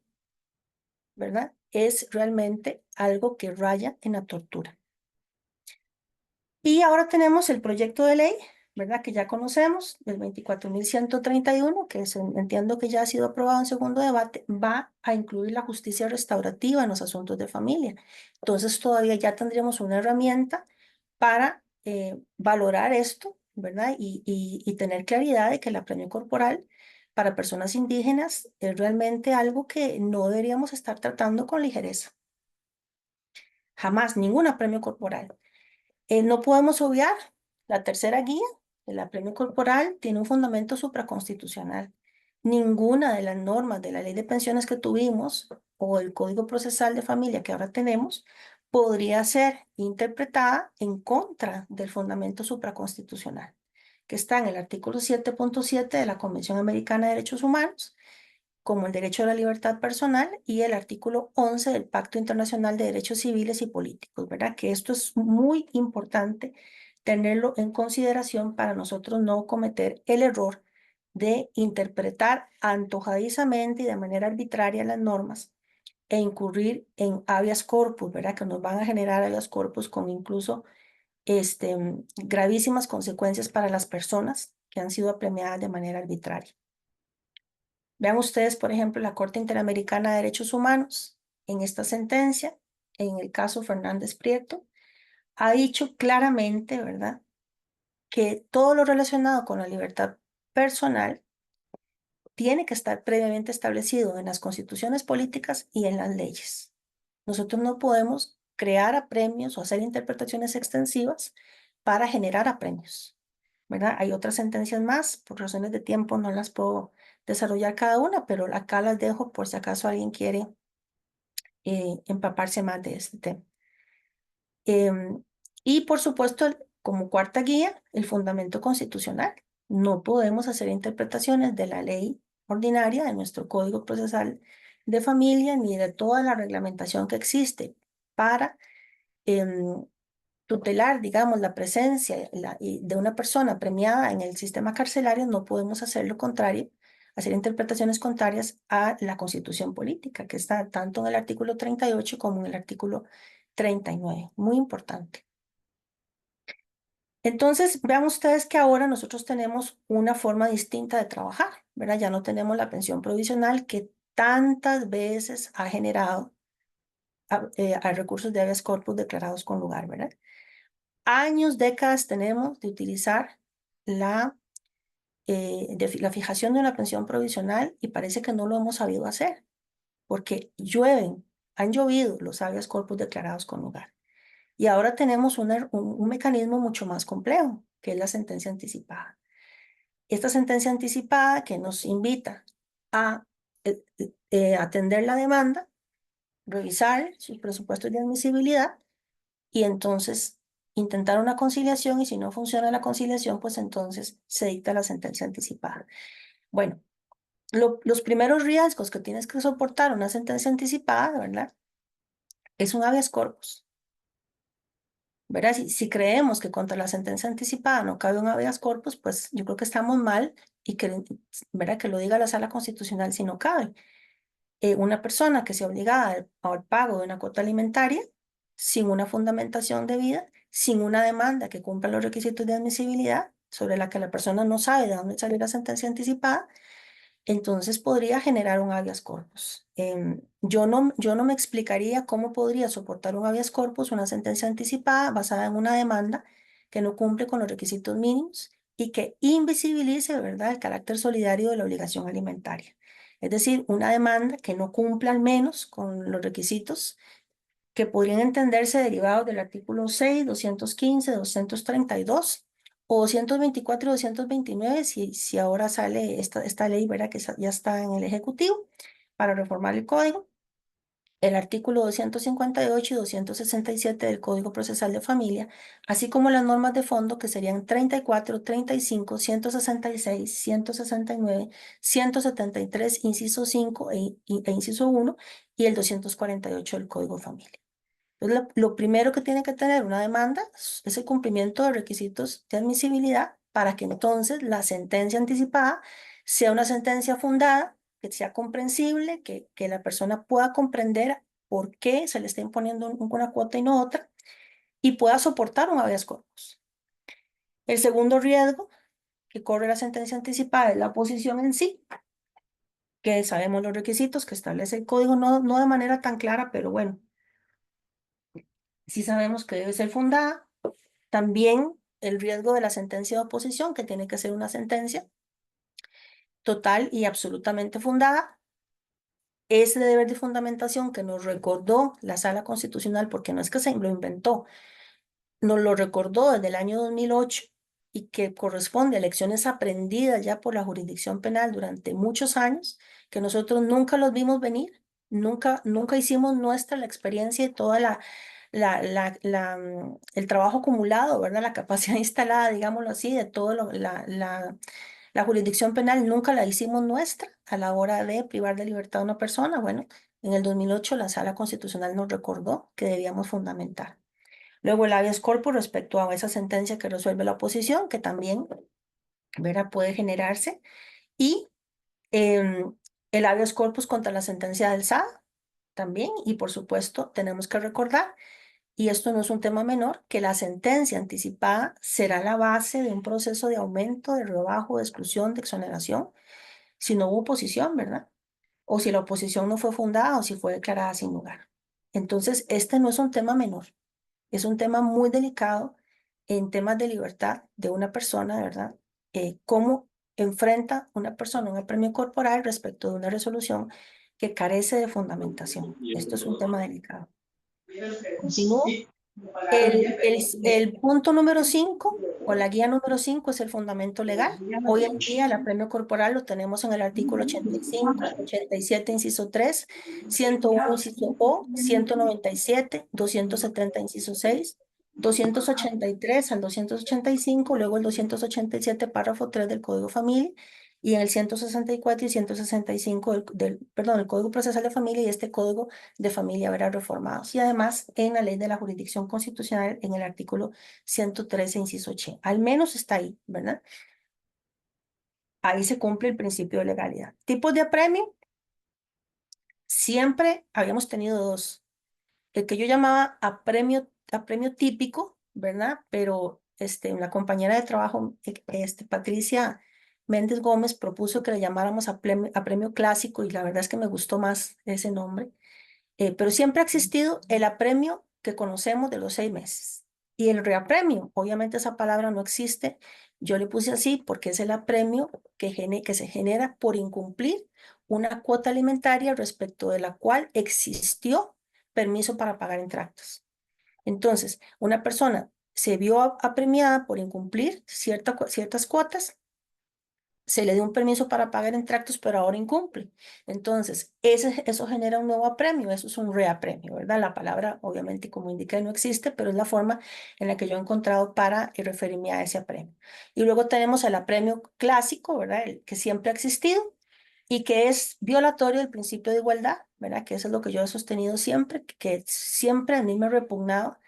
¿verdad?, es realmente algo que raya en la tortura. Y ahora tenemos el proyecto de ley, ¿verdad?, que ya conocemos, el 24.131, que entiendo que ya ha sido aprobado en segundo debate, va a incluir la justicia restaurativa en los asuntos de familia. Entonces todavía ya tendríamos una herramienta para valorar esto, ¿verdad?, y tener claridad de que el apremio corporal para personas indígenas es realmente algo que no deberíamos estar tratando con ligereza. Jamás, ningún apremio corporal. No podemos obviar la tercera guía, el apremio corporal tiene un fundamento supraconstitucional. Ninguna de las normas de la ley de pensiones que tuvimos o el Código Procesal de Familia que ahora tenemos podría ser interpretada en contra del fundamento supraconstitucional, que está en el artículo 7.7 de la Convención Americana de Derechos Humanos, como el derecho a la libertad personal y el artículo 11 del Pacto Internacional de Derechos Civiles y Políticos, ¿verdad? Que esto es muy importante tenerlo en consideración para nosotros no cometer el error de interpretar antojadizamente y de manera arbitraria las normas e incurrir en habeas corpus, ¿verdad? Que nos van a generar habeas corpus con incluso gravísimas consecuencias para las personas que han sido apremiadas de manera arbitraria. Vean ustedes, por ejemplo, la Corte Interamericana de Derechos Humanos, en esta sentencia, en el caso Fernández Prieto, ha dicho claramente, ¿verdad?, que todo lo relacionado con la libertad personal tiene que estar previamente establecido en las constituciones políticas y en las leyes. Nosotros no podemos crear apremios o hacer interpretaciones extensivas para generar apremios, ¿verdad? Hay otras sentencias más, por razones de tiempo no las puedo desarrollar cada una, pero acá las dejo por si acaso alguien quiere empaparse más de este tema. Y por supuesto, como cuarta guía, el fundamento constitucional. No podemos hacer interpretaciones de la ley ordinaria, de nuestro Código Procesal de Familia, ni de toda la reglamentación que existe para tutelar, digamos, la presencia de una persona premiada en el sistema carcelario. No podemos hacer lo contrario, hacer interpretaciones contrarias a la Constitución política, que está tanto en el artículo 38 como en el artículo 39. Muy importante. Entonces, vean ustedes que ahora nosotros tenemos una forma distinta de trabajar, ¿verdad? Ya no tenemos la pensión provisional que tantas veces ha generado a recursos de habeas corpus declarados con lugar, ¿verdad? Años, décadas tenemos de utilizar la fijación de una pensión provisional y parece que no lo hemos sabido hacer, porque han llovido los habeas corpus declarados con lugar. Y ahora tenemos un mecanismo mucho más complejo, que es la sentencia anticipada. Esta sentencia anticipada que nos invita a atender la demanda, revisar sus presupuestos de admisibilidad y entonces intentar una conciliación, y si no funciona la conciliación, pues entonces se dicta la sentencia anticipada. Bueno, los primeros riesgos que tienes que soportar una sentencia anticipada, ¿verdad?, es un habeas corpus. ¿Verdad? Si creemos que contra la sentencia anticipada no cabe un habeas corpus, pues yo creo que estamos mal y que, ¿verdad?, que lo diga la Sala Constitucional si no cabe. Una persona que sea obligada al pago de una cuota alimentaria sin una fundamentación debida, sin una demanda que cumpla los requisitos de admisibilidad, sobre la que la persona no sabe de dónde salió la sentencia anticipada, entonces podría generar un habeas corpus. Yo no me explicaría cómo podría soportar un habeas corpus una sentencia anticipada basada en una demanda que no cumple con los requisitos mínimos y que invisibilice, ¿verdad?, el carácter solidario de la obligación alimentaria. Es decir, una demanda que no cumpla al menos con los requisitos que podrían entenderse derivados del artículo 6, 215, 232 o 224 y 229, si ahora sale esta ley, ¿verdad?, que ya está en el Ejecutivo para reformar el Código. El artículo 258 y 267 del Código Procesal de Familia, así como las normas de fondo que serían 34, 35, 166, 169, 173, inciso 5 e inciso 1, y el 248 del Código de Familia. Entonces, lo primero que tiene que tener una demanda es el cumplimiento de requisitos de admisibilidad para que entonces la sentencia anticipada sea una sentencia fundada, que sea comprensible, que la persona pueda comprender por qué se le está imponiendo una cuota y no otra, y pueda soportar un habeas corpus. El segundo riesgo que corre la sentencia anticipada es la oposición en sí, que sabemos los requisitos que establece el código, no de manera tan clara, pero bueno, sí sabemos que debe ser fundada. También el riesgo de la sentencia de oposición, que tiene que ser una sentencia total y absolutamente fundada. Ese deber de fundamentación que nos recordó la Sala Constitucional, porque no es que se lo inventó, nos lo recordó desde el año 2008 y que corresponde a lecciones aprendidas ya por la jurisdicción penal durante muchos años, que nosotros nunca los vimos venir, nunca hicimos nuestra la experiencia y toda el trabajo acumulado, ¿verdad? La capacidad instalada, digámoslo así, de todo la jurisdicción penal nunca la hicimos nuestra a la hora de privar de libertad a una persona. Bueno, en el 2008 la Sala Constitucional nos recordó que debíamos fundamentar. Luego el habeas corpus respecto a esa sentencia que resuelve la oposición, que también, ¿verdad?, puede generarse. Y el habeas corpus contra la sentencia del SAD también. Y por supuesto tenemos que recordar, y esto no es un tema menor, que la sentencia anticipada será la base de un proceso de aumento, de rebajo, de exclusión, de exoneración, si no hubo oposición, ¿verdad? O si la oposición no fue fundada o si fue declarada sin lugar. Entonces, este no es un tema menor. Es un tema muy delicado en temas de libertad de una persona, ¿verdad? Cómo enfrenta una persona un apremio corporal respecto de una resolución que carece de fundamentación. Esto es un tema delicado. Continúo. El punto número 5, o la guía número 5, es el fundamento legal. Hoy en día el apremio corporal lo tenemos en el artículo 85, 87, inciso 3, 101, inciso O, 197, 270, inciso 6, 283 al 285, luego el 287, párrafo 3 del Código Familia, y en el 164 y 165 el Código Procesal de Familia y este Código de Familia verá reformados. Y además en la Ley de la Jurisdicción Constitucional en el artículo 113, inciso 8. Al menos está ahí, ¿verdad? Ahí se cumple el principio de legalidad. Tipos de apremio. Siempre habíamos tenido dos. El que yo llamaba apremio típico, ¿verdad? Pero una compañera de trabajo, Patricia Méndez Gómez, propuso que le llamáramos apremio clásico y la verdad es que me gustó más ese nombre. Pero siempre ha existido el apremio que conocemos de los 6 meses. Y el reapremio, obviamente esa palabra no existe, yo le puse así porque es el apremio que se genera por incumplir una cuota alimentaria respecto de la cual existió permiso para pagar en tractos. Entonces, una persona se vio apremiada por incumplir ciertas cuotas, se le dio un permiso para pagar en tractos, pero ahora incumple. Entonces, eso genera un nuevo apremio, eso es un reapremio, ¿verdad? La palabra, obviamente, como indica, no existe, pero es la forma en la que yo he encontrado para referirme a ese apremio. Y luego tenemos el apremio clásico, ¿verdad? El que siempre ha existido y que es violatorio del principio de igualdad, ¿verdad? Que eso es lo que yo he sostenido siempre, que siempre a mí me ha repugnado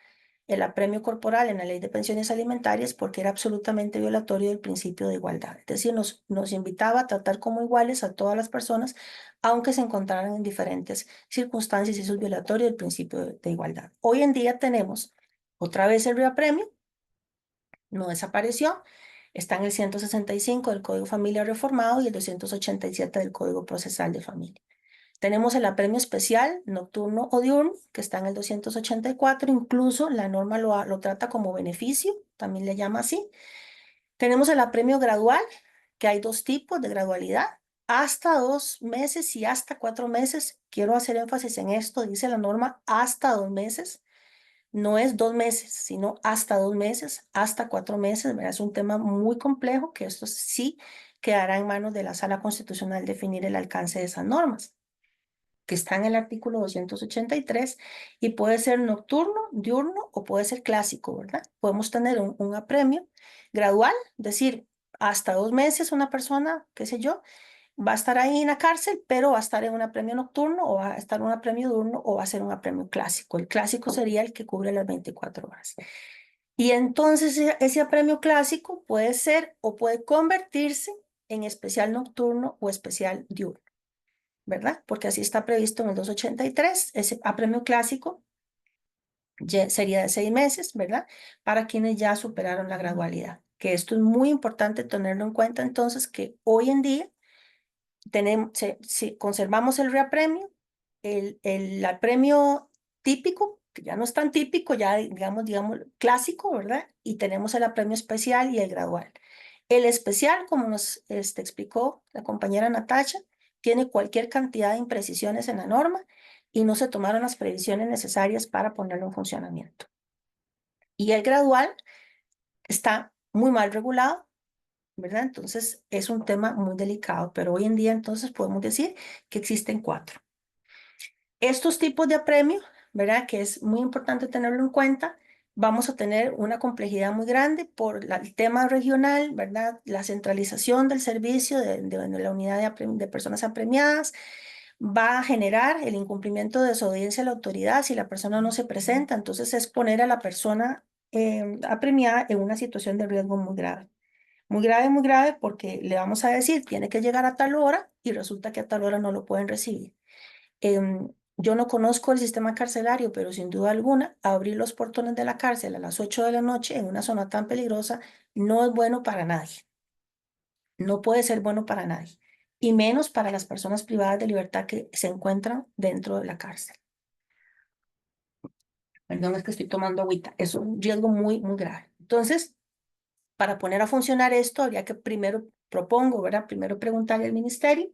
el apremio corporal en la Ley de Pensiones Alimentarias porque era absolutamente violatorio del principio de igualdad. Es decir, nos invitaba a tratar como iguales a todas las personas, aunque se encontraran en diferentes circunstancias, y eso es violatorio del principio de igualdad. Hoy en día tenemos otra vez el reapremio, no desapareció, está en el 165 del Código Familiar Reformado y el 287 del Código Procesal de Familia. Tenemos el apremio especial, nocturno o diurno, que está en el 284, incluso la norma lo trata como beneficio, también le llama así. Tenemos el apremio gradual, que hay dos tipos de gradualidad, hasta 2 meses y hasta 4 meses. Quiero hacer énfasis en esto, dice la norma hasta 2 meses, no es 2 meses, sino hasta 2 meses, hasta 4 meses, ¿verdad? Es un tema muy complejo que esto sí quedará en manos de la Sala Constitucional definir el alcance de esas normas, que está en el artículo 283 y puede ser nocturno, diurno o puede ser clásico, ¿verdad? Podemos tener un apremio gradual, es decir, hasta 2 meses una persona, qué sé yo, va a estar ahí en la cárcel, pero va a estar en un apremio nocturno o va a estar en un apremio diurno o va a ser un apremio clásico. El clásico sería el que cubre las 24 horas. Y entonces ese apremio clásico puede ser o puede convertirse en especial nocturno o especial diurno, ¿verdad? Porque así está previsto en el 283, ese apremio clásico sería de 6 meses, ¿verdad? Para quienes ya superaron la gradualidad. Que esto es muy importante tenerlo en cuenta entonces, que hoy en día si conservamos el reapremio, el apremio típico, que ya no es tan típico, ya digamos clásico, ¿verdad? Y tenemos el apremio especial y el gradual. El especial, como nos explicó la compañera Natacha, tiene cualquier cantidad de imprecisiones en la norma y no se tomaron las previsiones necesarias para ponerlo en funcionamiento. Y el gradual está muy mal regulado, ¿verdad? Entonces es un tema muy delicado, pero hoy en día entonces podemos decir que existen 4. Estos tipos de apremio, ¿verdad? Que es muy importante tenerlo en cuenta. Vamos a tener una complejidad muy grande por el tema regional, ¿verdad? La centralización del servicio de la unidad de personas apremiadas va a generar el incumplimiento de desobediencia a la autoridad si la persona no se presenta. Entonces es poner a la persona apremiada en una situación de riesgo muy grave. Muy grave porque le vamos a decir, tiene que llegar a tal hora y resulta que a tal hora no lo pueden recibir. Yo no conozco el sistema carcelario, pero sin duda alguna, abrir los portones de la cárcel a las 8 de la noche en una zona tan peligrosa no es bueno para nadie. No puede ser bueno para nadie. Y menos para las personas privadas de libertad que se encuentran dentro de la cárcel. Perdón, es que estoy tomando agüita. Es un riesgo muy, muy grave. Entonces, para poner a funcionar esto, habría que primero, propongo, ¿verdad? Primero preguntarle al ministerio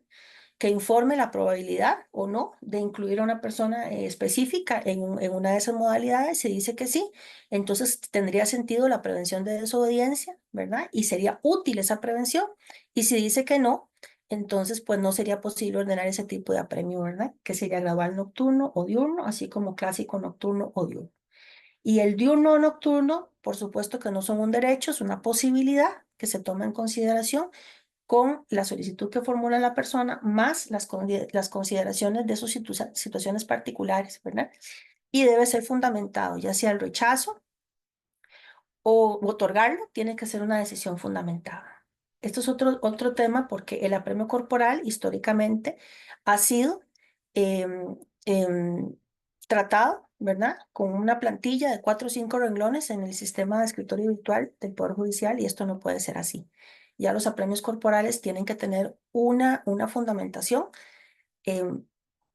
que informe la probabilidad o no de incluir a una persona específica en una de esas modalidades. Si dice que sí, entonces tendría sentido la prevención de desobediencia, ¿verdad? Y sería útil esa prevención. Y si dice que no, entonces pues no sería posible ordenar ese tipo de apremio, ¿verdad? Que sería gradual nocturno o diurno, así como clásico nocturno o diurno. Y el diurno o nocturno, por supuesto que no son un derecho, es una posibilidad que se toma en consideración con la solicitud que formula la persona, más las consideraciones de sus situaciones particulares, ¿verdad? Y debe ser fundamentado, ya sea el rechazo o otorgarlo, tiene que ser una decisión fundamentada. Esto es otro tema porque el apremio corporal históricamente ha sido em, em, tratado, ¿verdad? Con una plantilla de 4 o 5 renglones en el sistema de escritorio virtual del Poder Judicial y esto no puede ser así. Ya los apremios corporales tienen que tener una fundamentación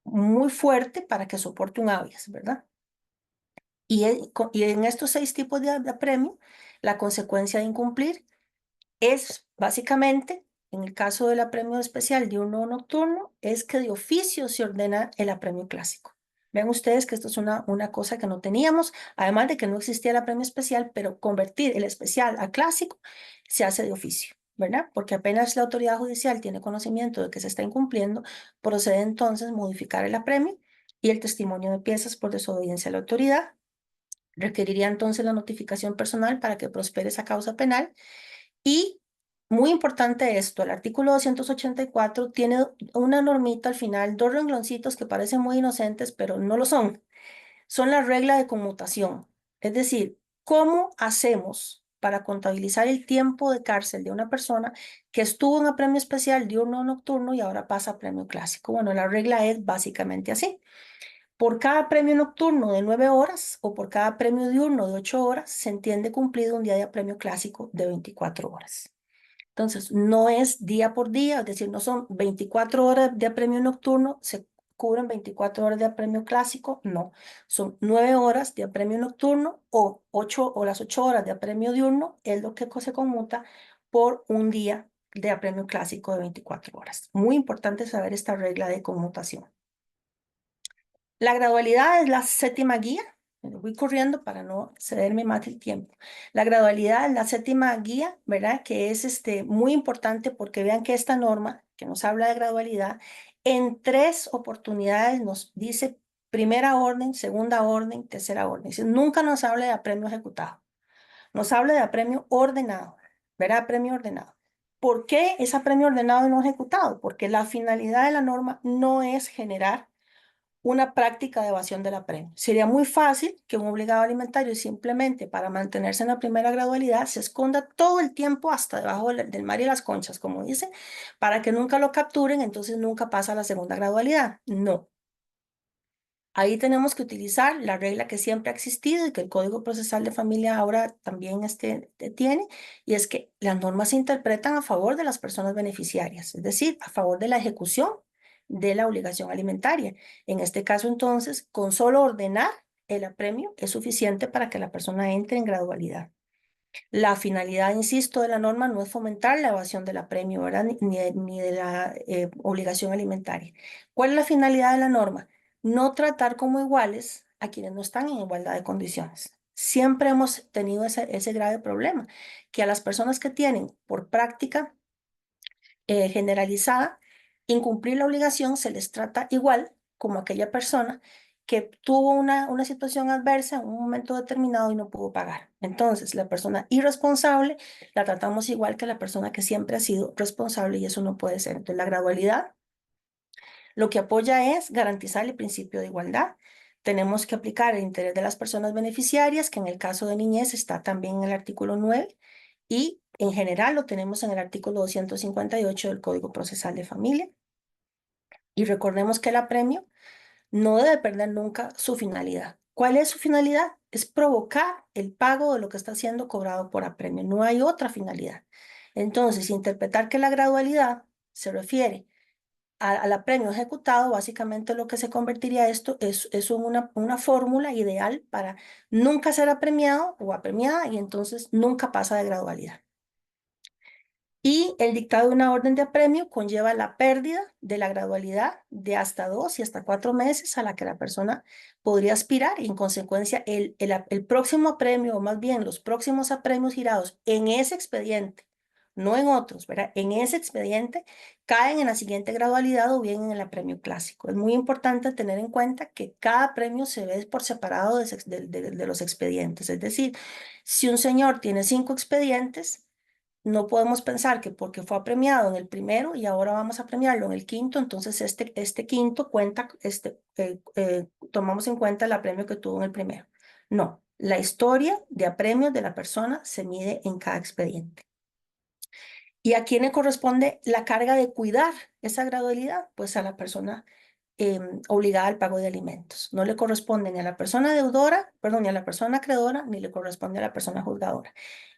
muy fuerte para que soporte un habeas, ¿verdad? Y en estos 6 tipos de apremio, la consecuencia de incumplir es básicamente, en el caso del apremio especial diurno o nocturno, es que de oficio se ordena el apremio clásico. Vean ustedes que esto es una cosa que no teníamos, además de que no existía el apremio especial, pero convertir el especial a clásico se hace de oficio, ¿verdad? Porque apenas la autoridad judicial tiene conocimiento de que se está incumpliendo, procede entonces modificar el apremio y el testimonio de piezas por desobediencia a la autoridad. Requeriría entonces la notificación personal para que prospere esa causa penal y muy importante esto, el artículo 284 tiene una normita al final, 2 rengloncitos que parecen muy inocentes, pero no lo son. Son la regla de conmutación. Es decir, ¿cómo hacemos para contabilizar el tiempo de cárcel de una persona que estuvo en apremio especial diurno o nocturno y ahora pasa a apremio clásico? Bueno, la regla es básicamente así. Por cada premio nocturno de 9 horas o por cada premio diurno de 8 horas, se entiende cumplido un día de apremio clásico de 24 horas. Entonces, no es día por día, es decir, no son 24 horas de apremio nocturno, se cubren 24 horas de apremio clásico, no. Son 9 horas de apremio nocturno o las 8 horas de apremio diurno, es lo que se conmuta por un día de apremio clásico de 24 horas. Muy importante saber esta regla de conmutación. La gradualidad es la 7ª guía. Voy corriendo para no cederme más el tiempo. La gradualidad es la 7ª guía, ¿verdad? Que es muy importante porque vean que esta norma, que nos habla de gradualidad, en 3 oportunidades nos dice primera orden, segunda orden, tercera orden. Nunca nos habla de apremio ejecutado. Nos habla de apremio ordenado, ¿verdad? Apremio ordenado. ¿Por qué es apremio ordenado y no ejecutado? Porque la finalidad de la norma no es generar una práctica de evasión del apremio. Sería muy fácil que un obligado alimentario simplemente para mantenerse en la primera gradualidad se esconda todo el tiempo hasta debajo del mar y las conchas, como dicen, para que nunca lo capturen, entonces nunca pasa a la segunda gradualidad. No. Ahí tenemos que utilizar la regla que siempre ha existido y que el Código Procesal de Familia ahora también tiene, y es que las normas se interpretan a favor de las personas beneficiarias, es decir, a favor de la ejecución de la obligación alimentaria. En este caso, entonces, con solo ordenar el apremio es suficiente para que la persona entre en gradualidad. La finalidad, insisto, de la norma no es fomentar la evasión del apremio, ¿verdad? Ni de la obligación alimentaria. ¿Cuál es la finalidad de la norma? No tratar como iguales a quienes no están en igualdad de condiciones. Siempre hemos tenido ese grave problema, que a las personas que tienen por práctica generalizada, incumplir la obligación se les trata igual como aquella persona que tuvo una situación adversa en un momento determinado y no pudo pagar. Entonces, la persona irresponsable la tratamos igual que la persona que siempre ha sido responsable y eso no puede ser. Entonces, la gradualidad lo que apoya es garantizar el principio de igualdad. Tenemos que aplicar el interés de las personas beneficiarias, que en el caso de niñez está también en el artículo 9, y en general lo tenemos en el artículo 258 del Código Procesal de Familia. Y recordemos que el apremio no debe perder nunca su finalidad. ¿Cuál es su finalidad? Es provocar el pago de lo que está siendo cobrado por apremio. No hay otra finalidad. Entonces, interpretar que la gradualidad se refiere al apremio ejecutado, básicamente lo que se convertiría esto es una fórmula ideal para nunca ser apremiado o apremiada y entonces nunca pasa de gradualidad. Y el dictado de una orden de apremio conlleva la pérdida de la gradualidad de hasta 2 y hasta 4 meses a la que la persona podría aspirar y en consecuencia el próximo apremio o más bien los próximos apremios girados en ese expediente, no en otros, ¿verdad? En ese expediente caen en la siguiente gradualidad o bien en el apremio clásico. Es muy importante tener en cuenta que cada premio se ve por separado de los expedientes. Es decir, si un señor tiene 5 expedientes, no podemos pensar que porque fue apremiado en el primero y ahora vamos a premiarlo en el quinto, entonces este quinto cuenta, tomamos en cuenta el apremio que tuvo en el primero. No, la historia de apremios de la persona se mide en cada expediente. ¿Y a quién le corresponde la carga de cuidar esa gradualidad? Pues a la persona obligada al pago de alimentos. No le corresponde ni a la persona deudora, perdón, ni a la persona acreedora, ni le corresponde a la persona juzgadora.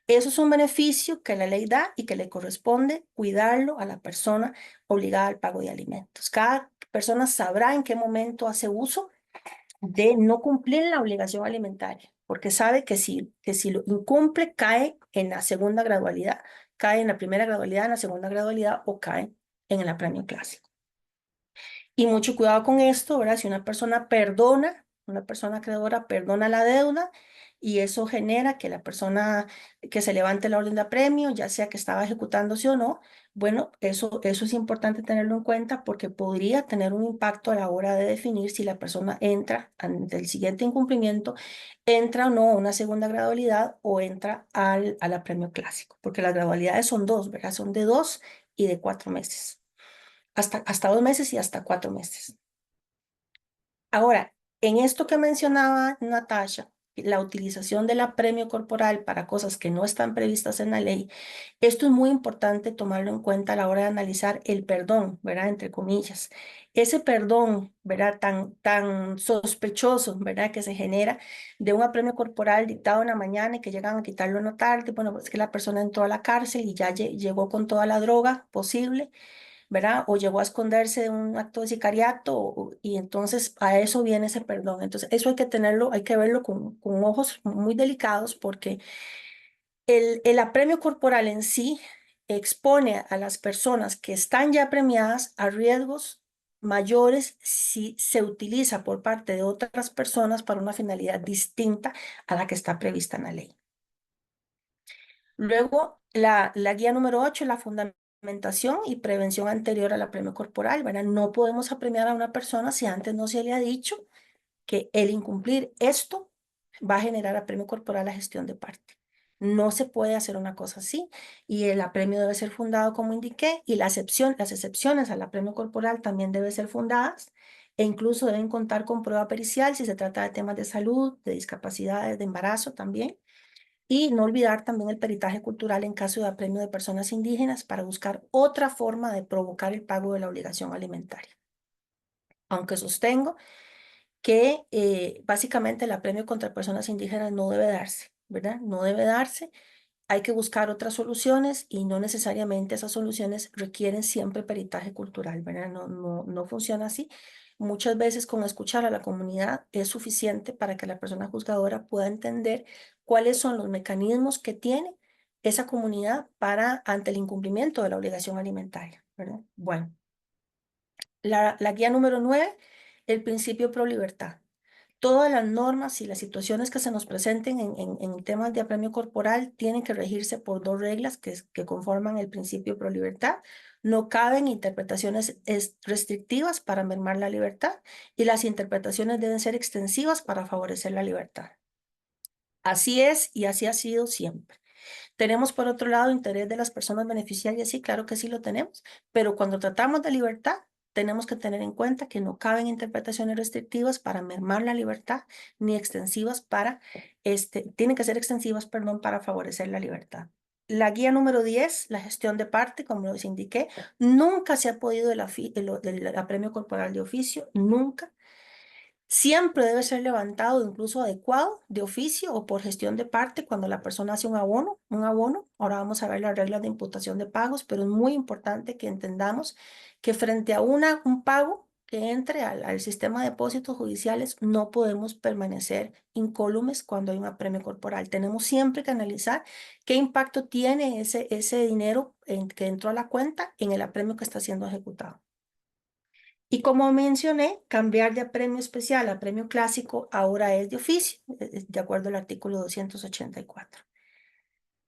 Eso es un beneficio que la ley da y que le corresponde cuidarlo a la persona obligada al pago de alimentos. Cada persona sabrá en qué momento hace uso de no cumplir la obligación alimentaria, porque sabe que si lo incumple cae en la segunda gradualidad, cae en la primera gradualidad, en la segunda gradualidad o cae en el apremio clásico. Y mucho cuidado con esto, ¿verdad? Si una persona perdona, una persona acreedora perdona la deuda y eso genera que la persona que se levante la orden de apremio, ya sea que estaba ejecutándose o no, bueno, eso es importante tenerlo en cuenta porque podría tener un impacto a la hora de definir si la persona entra ante el siguiente incumplimiento, entra o no a una segunda gradualidad o entra al apremio clásico, porque las gradualidades son dos, ¿verdad? Son de 2 y de 4 meses. Hasta 2 meses y hasta 4 meses. Ahora, en esto que mencionaba Natasha, la utilización del apremio corporal para cosas que no están previstas en la ley, esto es muy importante tomarlo en cuenta a la hora de analizar el perdón, ¿verdad? Entre comillas. Ese perdón, ¿verdad? Tan sospechoso, ¿verdad? Que se genera de un apremio corporal dictado en la mañana y que llegan a quitarlo en la tarde. Bueno, pues es que la persona entró a la cárcel y ya llegó con toda la droga posible, ¿verdad? O llegó a esconderse de un acto de sicariato y entonces a eso viene ese perdón. Entonces eso hay que tenerlo, hay que verlo con ojos muy delicados porque el apremio corporal en sí expone a las personas que están ya premiadas a riesgos mayores si se utiliza por parte de otras personas para una finalidad distinta a la que está prevista en la ley. Luego, la guía número 8, la fundamentación y prevención anterior al apremio corporal, ¿verdad? No podemos apremiar a una persona si antes no se le ha dicho que el incumplir esto va a generar apremio corporal a gestión de parte. No se puede hacer una cosa así y el apremio debe ser fundado como indiqué y las excepciones al apremio corporal también deben ser fundadas e incluso deben contar con prueba pericial si se trata de temas de salud, de discapacidades, de embarazo también. Y no olvidar también el peritaje cultural en caso de apremio de personas indígenas para buscar otra forma de provocar el pago de la obligación alimentaria. Aunque sostengo que básicamente el apremio contra personas indígenas no debe darse, ¿verdad? No debe darse. Hay que buscar otras soluciones y no necesariamente esas soluciones requieren siempre peritaje cultural, ¿verdad? No funciona así. Muchas veces con escuchar a la comunidad es suficiente para que la persona juzgadora pueda entender cuáles son los mecanismos que tiene esa comunidad ante el incumplimiento de la obligación alimentaria, ¿verdad? Bueno, la guía número 9, el principio pro libertad. todas las normas y las situaciones que se nos presenten en temas de apremio corporal tienen que regirse por dos reglas que conforman el principio pro libertad. No caben interpretaciones restrictivas para mermar la libertad y las interpretaciones deben ser extensivas para favorecer la libertad. Así es y así ha sido siempre. Tenemos por otro lado interés de las personas beneficiarias, sí, claro que sí lo tenemos, pero cuando tratamos de libertad, tenemos que tener en cuenta que no caben interpretaciones restrictivas para mermar la libertad, ni extensivas para, tienen que ser extensivas, perdón, para favorecer la libertad. La guía número 10, la gestión de parte, como les indiqué, nunca se ha podido el apremio corporal de oficio, nunca. Siempre debe ser levantado, incluso adecuado, de oficio o por gestión de parte cuando la persona hace un abono, Ahora vamos a ver las reglas de imputación de pagos, pero es muy importante que entendamos que frente a un pago que entre al sistema de depósitos judiciales, no podemos permanecer incólumes cuando hay un apremio corporal. Tenemos siempre que analizar qué impacto tiene ese dinero que entró a la cuenta en el apremio que está siendo ejecutado. Y como mencioné, cambiar de apremio especial a apremio clásico ahora es de oficio, de acuerdo al artículo 284.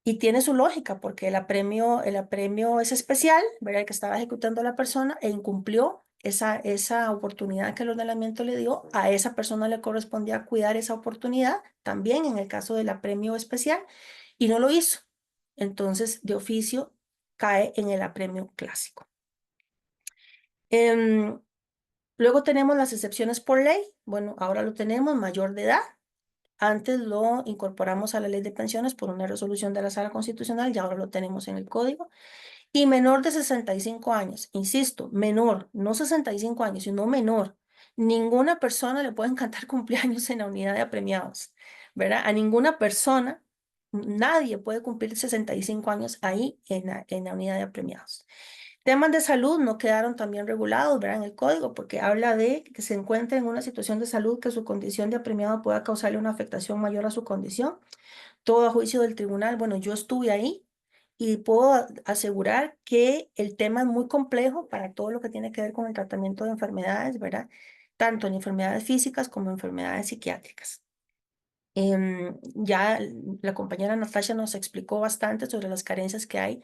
Y tiene su lógica, porque el apremio es especial, ¿verdad? El que estaba ejecutando la persona e incumplió esa oportunidad que el ordenamiento le dio. A esa persona le correspondía cuidar esa oportunidad, también en el caso del apremio especial, y no lo hizo. Entonces, de oficio, cae en el apremio clásico. Luego tenemos las excepciones por ley. Bueno, ahora lo tenemos mayor de edad. Antes lo incorporamos a la ley de pensiones por una resolución de la Sala Constitucional y ahora lo tenemos en el código. Y menor de 65 años, insisto, menor, no 65 años, sino menor. Ninguna persona le puede encantar cumpleaños en la unidad de apremiados, ¿verdad? A ninguna persona, nadie puede cumplir 65 años ahí en la unidad de apremiados. Temas de salud no quedaron también regulados, ¿verdad? En el código, porque habla de que se encuentre en una situación de salud que su condición de apremiado pueda causarle una afectación mayor a su condición. Todo a juicio del tribunal. Bueno, yo estuve ahí y puedo asegurar que el tema es muy complejo para todo lo que tiene que ver con el tratamiento de enfermedades, ¿verdad? Tanto en enfermedades físicas como en enfermedades psiquiátricas. Ya la compañera Natasha nos explicó bastante sobre las carencias que hay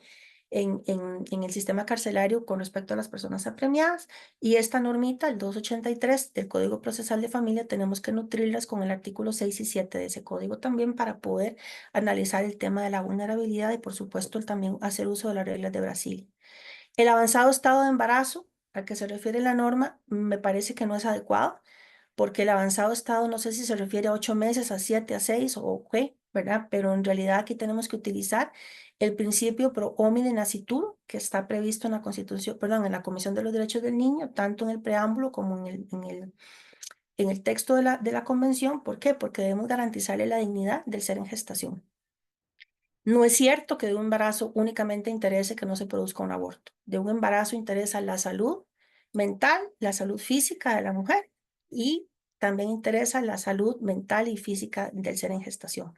en el sistema carcelario con respecto a las personas apremiadas, y esta normita, el 283 del Código Procesal de Familia, tenemos que nutrirlas con el artículo 6 y 7 de ese código también para poder analizar el tema de la vulnerabilidad y por supuesto también hacer uso de las reglas de Brasil. El avanzado estado de embarazo al que se refiere la norma me parece que no es adecuado, porque el avanzado estado no sé si se refiere a 8 meses, a 7, a 6 o qué, ¿verdad? Pero en realidad aquí tenemos que utilizar el principio pro homine nascitur, que está previsto en la Constitución, perdón, en la Comisión de los Derechos del Niño, tanto en el preámbulo como en el texto de la Convención. ¿Por qué? Porque debemos garantizarle la dignidad del ser en gestación. No es cierto que de un embarazo únicamente interese que no se produzca un aborto. De un embarazo interesa la salud mental, la salud física de la mujer y también interesa la salud mental y física del ser en gestación.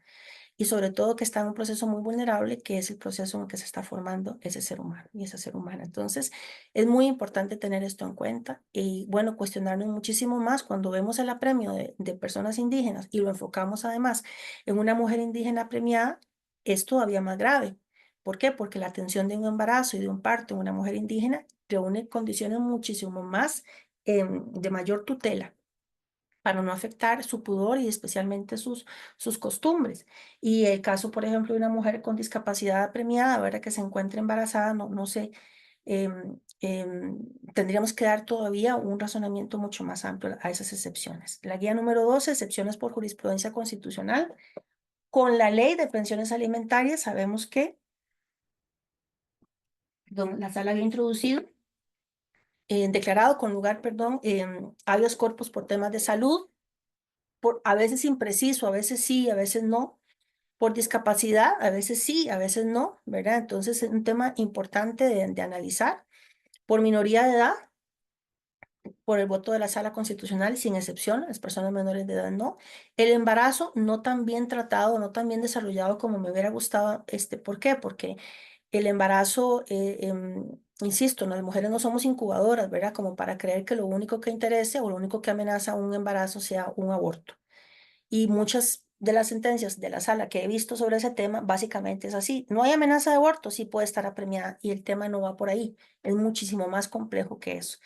Y sobre todo que está en un proceso muy vulnerable, que es el proceso en el que se está formando ese ser humano y esa ser humana. Entonces, es muy importante tener esto en cuenta y, bueno, cuestionarnos muchísimo más cuando vemos el apremio de personas indígenas y lo enfocamos además en una mujer indígena premiada, es todavía más grave. ¿Por qué? Porque la atención de un embarazo y de un parto en una mujer indígena reúne condiciones muchísimo más de mayor tutela para no afectar su pudor y especialmente sus costumbres. Y el caso, por ejemplo, de una mujer con discapacidad premiada, ¿verdad? Que se encuentra embarazada, no sé, tendríamos que dar todavía un razonamiento mucho más amplio a esas excepciones. La guía número 12, excepciones por jurisprudencia constitucional. Con la ley de pensiones alimentarias sabemos que la sala había introducido, declarado con lugar, perdón, habeas corpus por temas de salud, a veces impreciso, a veces sí, a veces no, por discapacidad, a veces sí, a veces no, ¿verdad? Entonces es un tema importante de analizar. Por minoría de edad, por el voto de la Sala Constitucional, sin excepción, las personas menores de edad no. El embarazo no tan bien tratado, no tan bien desarrollado como me hubiera gustado. ¿Por qué? Porque el embarazo, insisto, las mujeres no somos incubadoras, ¿verdad? Como para creer que lo único que interese o lo único que amenaza un embarazo sea un aborto. y muchas de las sentencias de la sala que he visto sobre ese tema, básicamente es así. No hay amenaza de aborto, sí puede estar apremiada y el tema no va por ahí. Es muchísimo más complejo que eso.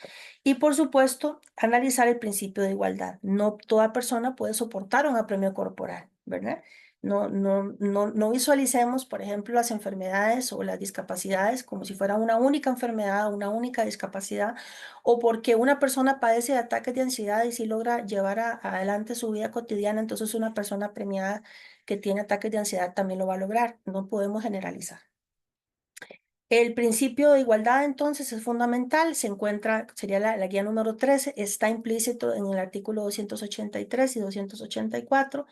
Y por supuesto, analizar el principio de igualdad. No toda persona puede soportar un apremio corporal, ¿verdad? No visualicemos, por ejemplo, las enfermedades o las discapacidades como si fuera una única enfermedad, una única discapacidad, o porque una persona padece de ataques de ansiedad y sí logra llevar adelante su vida cotidiana, entonces una persona premiada que tiene ataques de ansiedad también lo va a lograr. No podemos generalizar. El principio de igualdad entonces es fundamental, se encuentra, sería la guía número 13, está implícito en el artículo 283 y 284.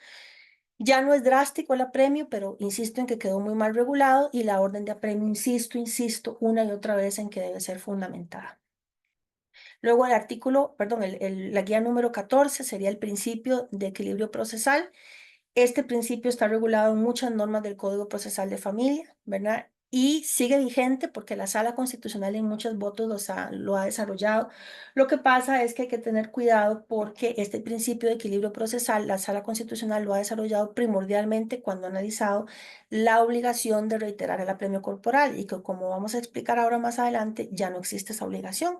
Ya no es drástico el apremio, pero insisto en que quedó muy mal regulado y la orden de apremio, insisto una y otra vez en que debe ser fundamentada. Luego el artículo, perdón, la guía número 14 sería el principio de equilibrio procesal. Este principio está regulado en muchas normas del Código Procesal de Familia, ¿verdad? Y sigue vigente porque la Sala Constitucional en muchos votos lo ha desarrollado. Lo que pasa es que hay que tener cuidado porque este principio de equilibrio procesal, la Sala Constitucional lo ha desarrollado primordialmente cuando ha analizado la obligación de reiterar el apremio corporal y que, como vamos a explicar ahora más adelante, ya no existe esa obligación.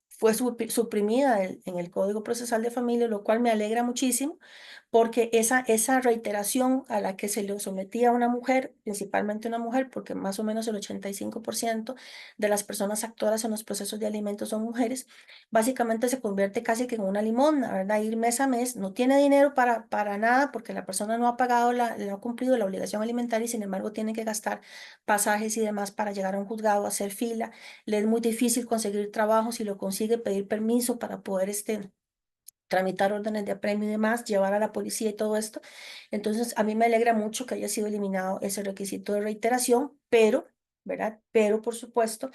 Fue suprimida en el Código Procesal de Familia, lo cual me alegra muchísimo, porque esa reiteración a la que se le sometía a una mujer, principalmente una mujer, porque más o menos el 85% de las personas actoras en los procesos de alimentos son mujeres, básicamente se convierte casi que en una limosna, ¿verdad? Ir mes a mes, no tiene dinero para nada porque la persona no ha pagado, no ha cumplido la obligación alimentaria y sin embargo tiene que gastar pasajes y demás para llegar a un juzgado, hacer fila. Le es muy difícil conseguir trabajo, si lo consigue pedir permiso para poder tramitar órdenes de apremio y demás, llevar a la policía y todo esto. Entonces, a mí me alegra mucho que haya sido eliminado ese requisito de reiteración, pero, ¿verdad? Pero, por supuesto,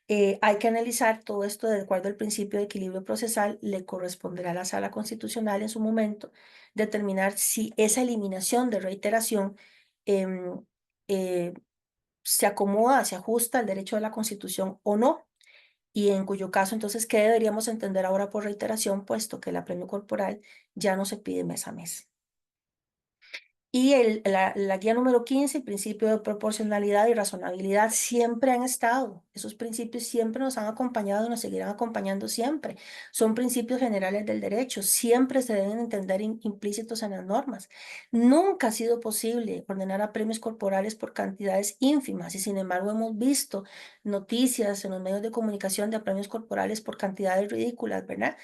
hay que analizar todo esto de acuerdo al principio de equilibrio procesal. Le corresponderá a la Sala Constitucional en su momento determinar si esa eliminación de reiteración em, eh, se acomoda, se ajusta al derecho de la Constitución o no, y en cuyo caso entonces, ¿qué deberíamos entender ahora por reiteración? Puesto que el apremio corporal ya no se pide mes a mes. Y la guía número 15, el principio de proporcionalidad y razonabilidad, siempre han estado. Esos principios siempre nos han acompañado y nos seguirán acompañando siempre. Son principios generales del derecho, siempre se deben entender implícitos en las normas. Nunca ha sido posible ordenar apremios corporales por cantidades ínfimas y sin embargo hemos visto noticias en los medios de comunicación de apremios corporales por cantidades ridículas, ¿verdad?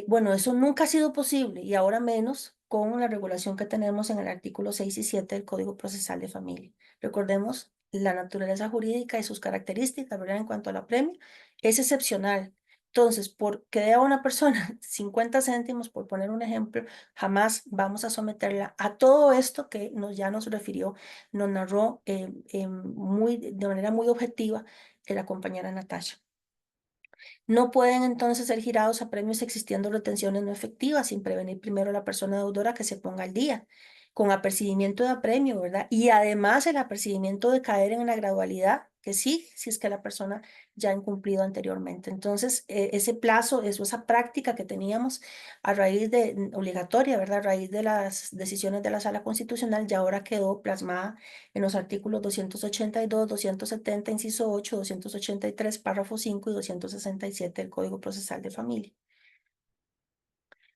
Bueno, eso nunca ha sido posible y ahora menos con la regulación que tenemos en el artículo 6 y 7 del Código Procesal de Familia. Recordemos la naturaleza jurídica y sus características, ¿verdad? En cuanto al apremio, es excepcional. Entonces, por que dé a una persona 50 céntimos, por poner un ejemplo, jamás vamos a someterla a todo esto que ya nos refirió, nos narró de manera muy objetiva la compañera Natasha. No pueden entonces ser girados a premios existiendo retenciones no efectivas sin prevenir primero a la persona deudora que se ponga al día, con apercibimiento de apremio, ¿verdad? Y además el apercibimiento de caer en la gradualidad, que sí, si es que la persona ya ha incumplido anteriormente. Entonces, ese plazo, esa práctica que teníamos a raíz obligatoria, ¿verdad? A raíz de las decisiones de la Sala Constitucional, ya ahora quedó plasmada en los artículos 282, 270, inciso 8, 283, párrafo 5 y 267 del Código Procesal de Familia.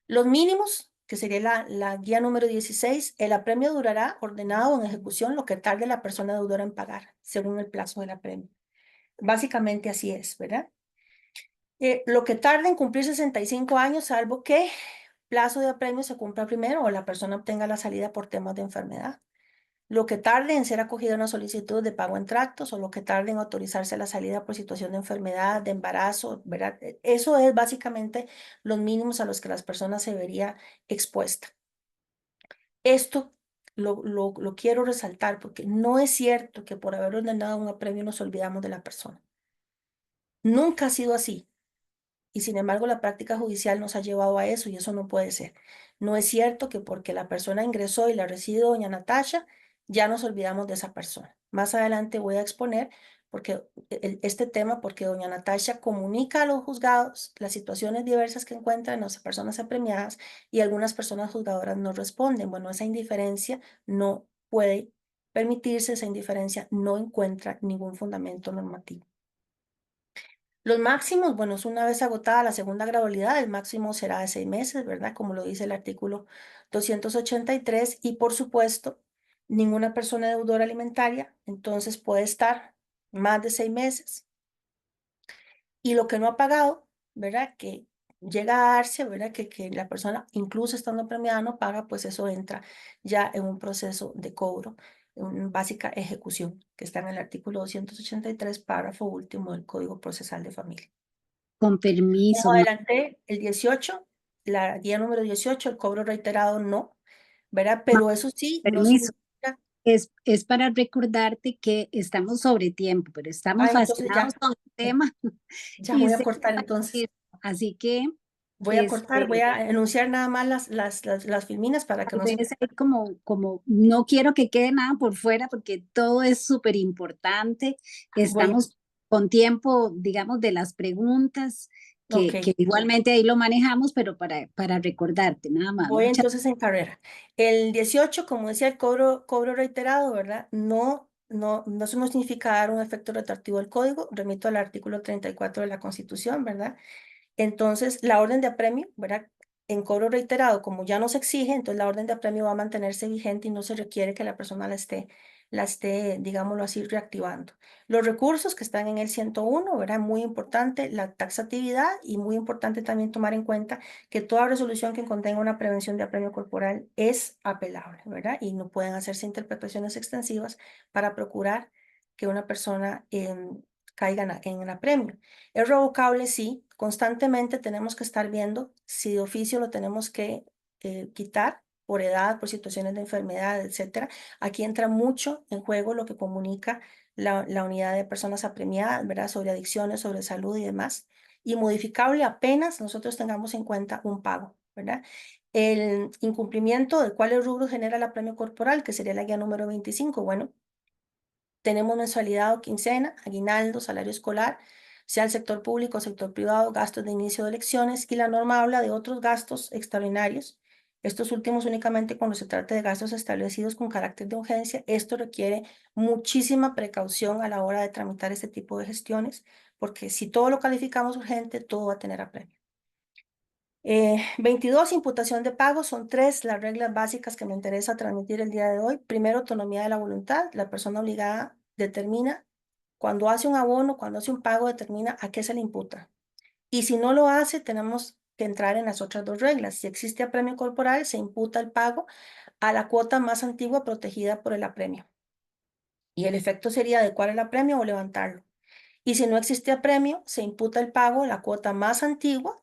Los mínimos, que sería la guía número 16, el apremio durará ordenado en ejecución lo que tarde la persona deudora en pagar, según el plazo del apremio. Básicamente así es, ¿verdad? Lo que tarde en cumplir 65 años, salvo que plazo de apremio se cumpla primero o la persona obtenga la salida por temas de enfermedad. Lo que tarde en ser acogida una solicitud de pago en tractos o lo que tarde en autorizarse la salida por situación de enfermedad, de embarazo, ¿verdad? Eso es básicamente los mínimos a los que las personas se vería expuesta. Esto lo quiero resaltar porque no es cierto que por haber ordenado un apremio nos olvidamos de la persona. Nunca ha sido así. Y sin embargo, la práctica judicial nos ha llevado a eso y eso no puede ser. No es cierto que porque la persona ingresó y la reside doña Natasha, ya nos olvidamos de esa persona. Más adelante voy a exponer porque este tema, porque doña Natasha comunica a los juzgados las situaciones diversas que encuentran las personas apremiadas y algunas personas juzgadoras no responden. Bueno, esa indiferencia no puede permitirse, esa indiferencia no encuentra ningún fundamento normativo. Los máximos, bueno, es una vez agotada la segunda gradualidad, el máximo será de 6 meses, ¿verdad? Como lo dice el artículo 283, y por supuesto, ninguna persona deudora alimentaria, entonces puede estar más de 6 meses. Y lo que no ha pagado, ¿verdad? Que llega a darse, ¿verdad? Que la persona, incluso estando premiada, no paga, pues eso entra ya en un proceso de cobro, en básica ejecución, que está en el artículo 283, párrafo último del Código Procesal de Familia. Con permiso, Como adelanté, el 18, la guía número 18, el cobro reiterado no, ¿verdad? Pero eso sí, no permiso. significa... Es para recordarte que estamos sobre tiempo, pero estamos entonces fascinados con el tema ya y voy a sé cortar entonces. así que Voy a cortar, voy este, a enunciar nada más las filminas para que no se... debe ser como, no quiero que quede nada por fuera porque todo es súper importante. Voy, Estamos con tiempo, digamos, de las preguntas, ok, que igualmente ahí lo manejamos, pero para recordarte, nada más. voy Muchas entonces en carrera. El 18, como decía, el cobro reiterado, ¿verdad? Eso no significa dar un efecto retroactivo al código. Remito al artículo 34 de la Constitución, ¿verdad? Entonces, la orden de apremio, ¿verdad? En cobro reiterado, como ya no se exige, entonces la orden de apremio va a mantenerse vigente y no se requiere que la persona la esté, digámoslo así, reactivando. Los recursos que están en el 101, ¿verdad? Muy importante la taxatividad y muy importante también tomar en cuenta que toda resolución que contenga una prevención de apremio corporal es apelable, ¿verdad? Y no pueden hacerse interpretaciones extensivas para procurar que una persona caiga en apremio. Es revocable, sí. Constantemente tenemos que estar viendo si de oficio lo tenemos que quitar por edad, por situaciones de enfermedad, etcétera. Aquí entra mucho en juego lo que comunica la unidad de personas apremiadas, ¿verdad? Sobre adicciones, sobre salud y demás. Y modificable apenas nosotros tengamos en cuenta un pago, ¿verdad? El incumplimiento de cuáles rubros genera el apremio corporal, que sería la guía número 25. Bueno, tenemos mensualidad o quincena, aguinaldo, salario escolar, sea el sector público o sector privado, gastos de inicio de elecciones, y la norma habla de otros gastos extraordinarios. Estos últimos únicamente cuando se trata de gastos establecidos con carácter de urgencia. Esto requiere muchísima precaución a la hora de tramitar este tipo de gestiones, porque si todo lo calificamos urgente, todo va a tener apremio. 22, imputación de pagos. Son 3 las reglas básicas que me interesa transmitir el día de hoy. Primero, autonomía de la voluntad. La persona obligada determina, cuando hace un abono, cuando hace un pago, determina a qué se le imputa. Y si no lo hace, tenemos que entrar en las otras 2 reglas. Si existe apremio corporal, se imputa el pago a la cuota más antigua protegida por el apremio. Y el efecto sería adecuar el apremio o levantarlo. Y si no existe apremio, se imputa el pago a la cuota más antigua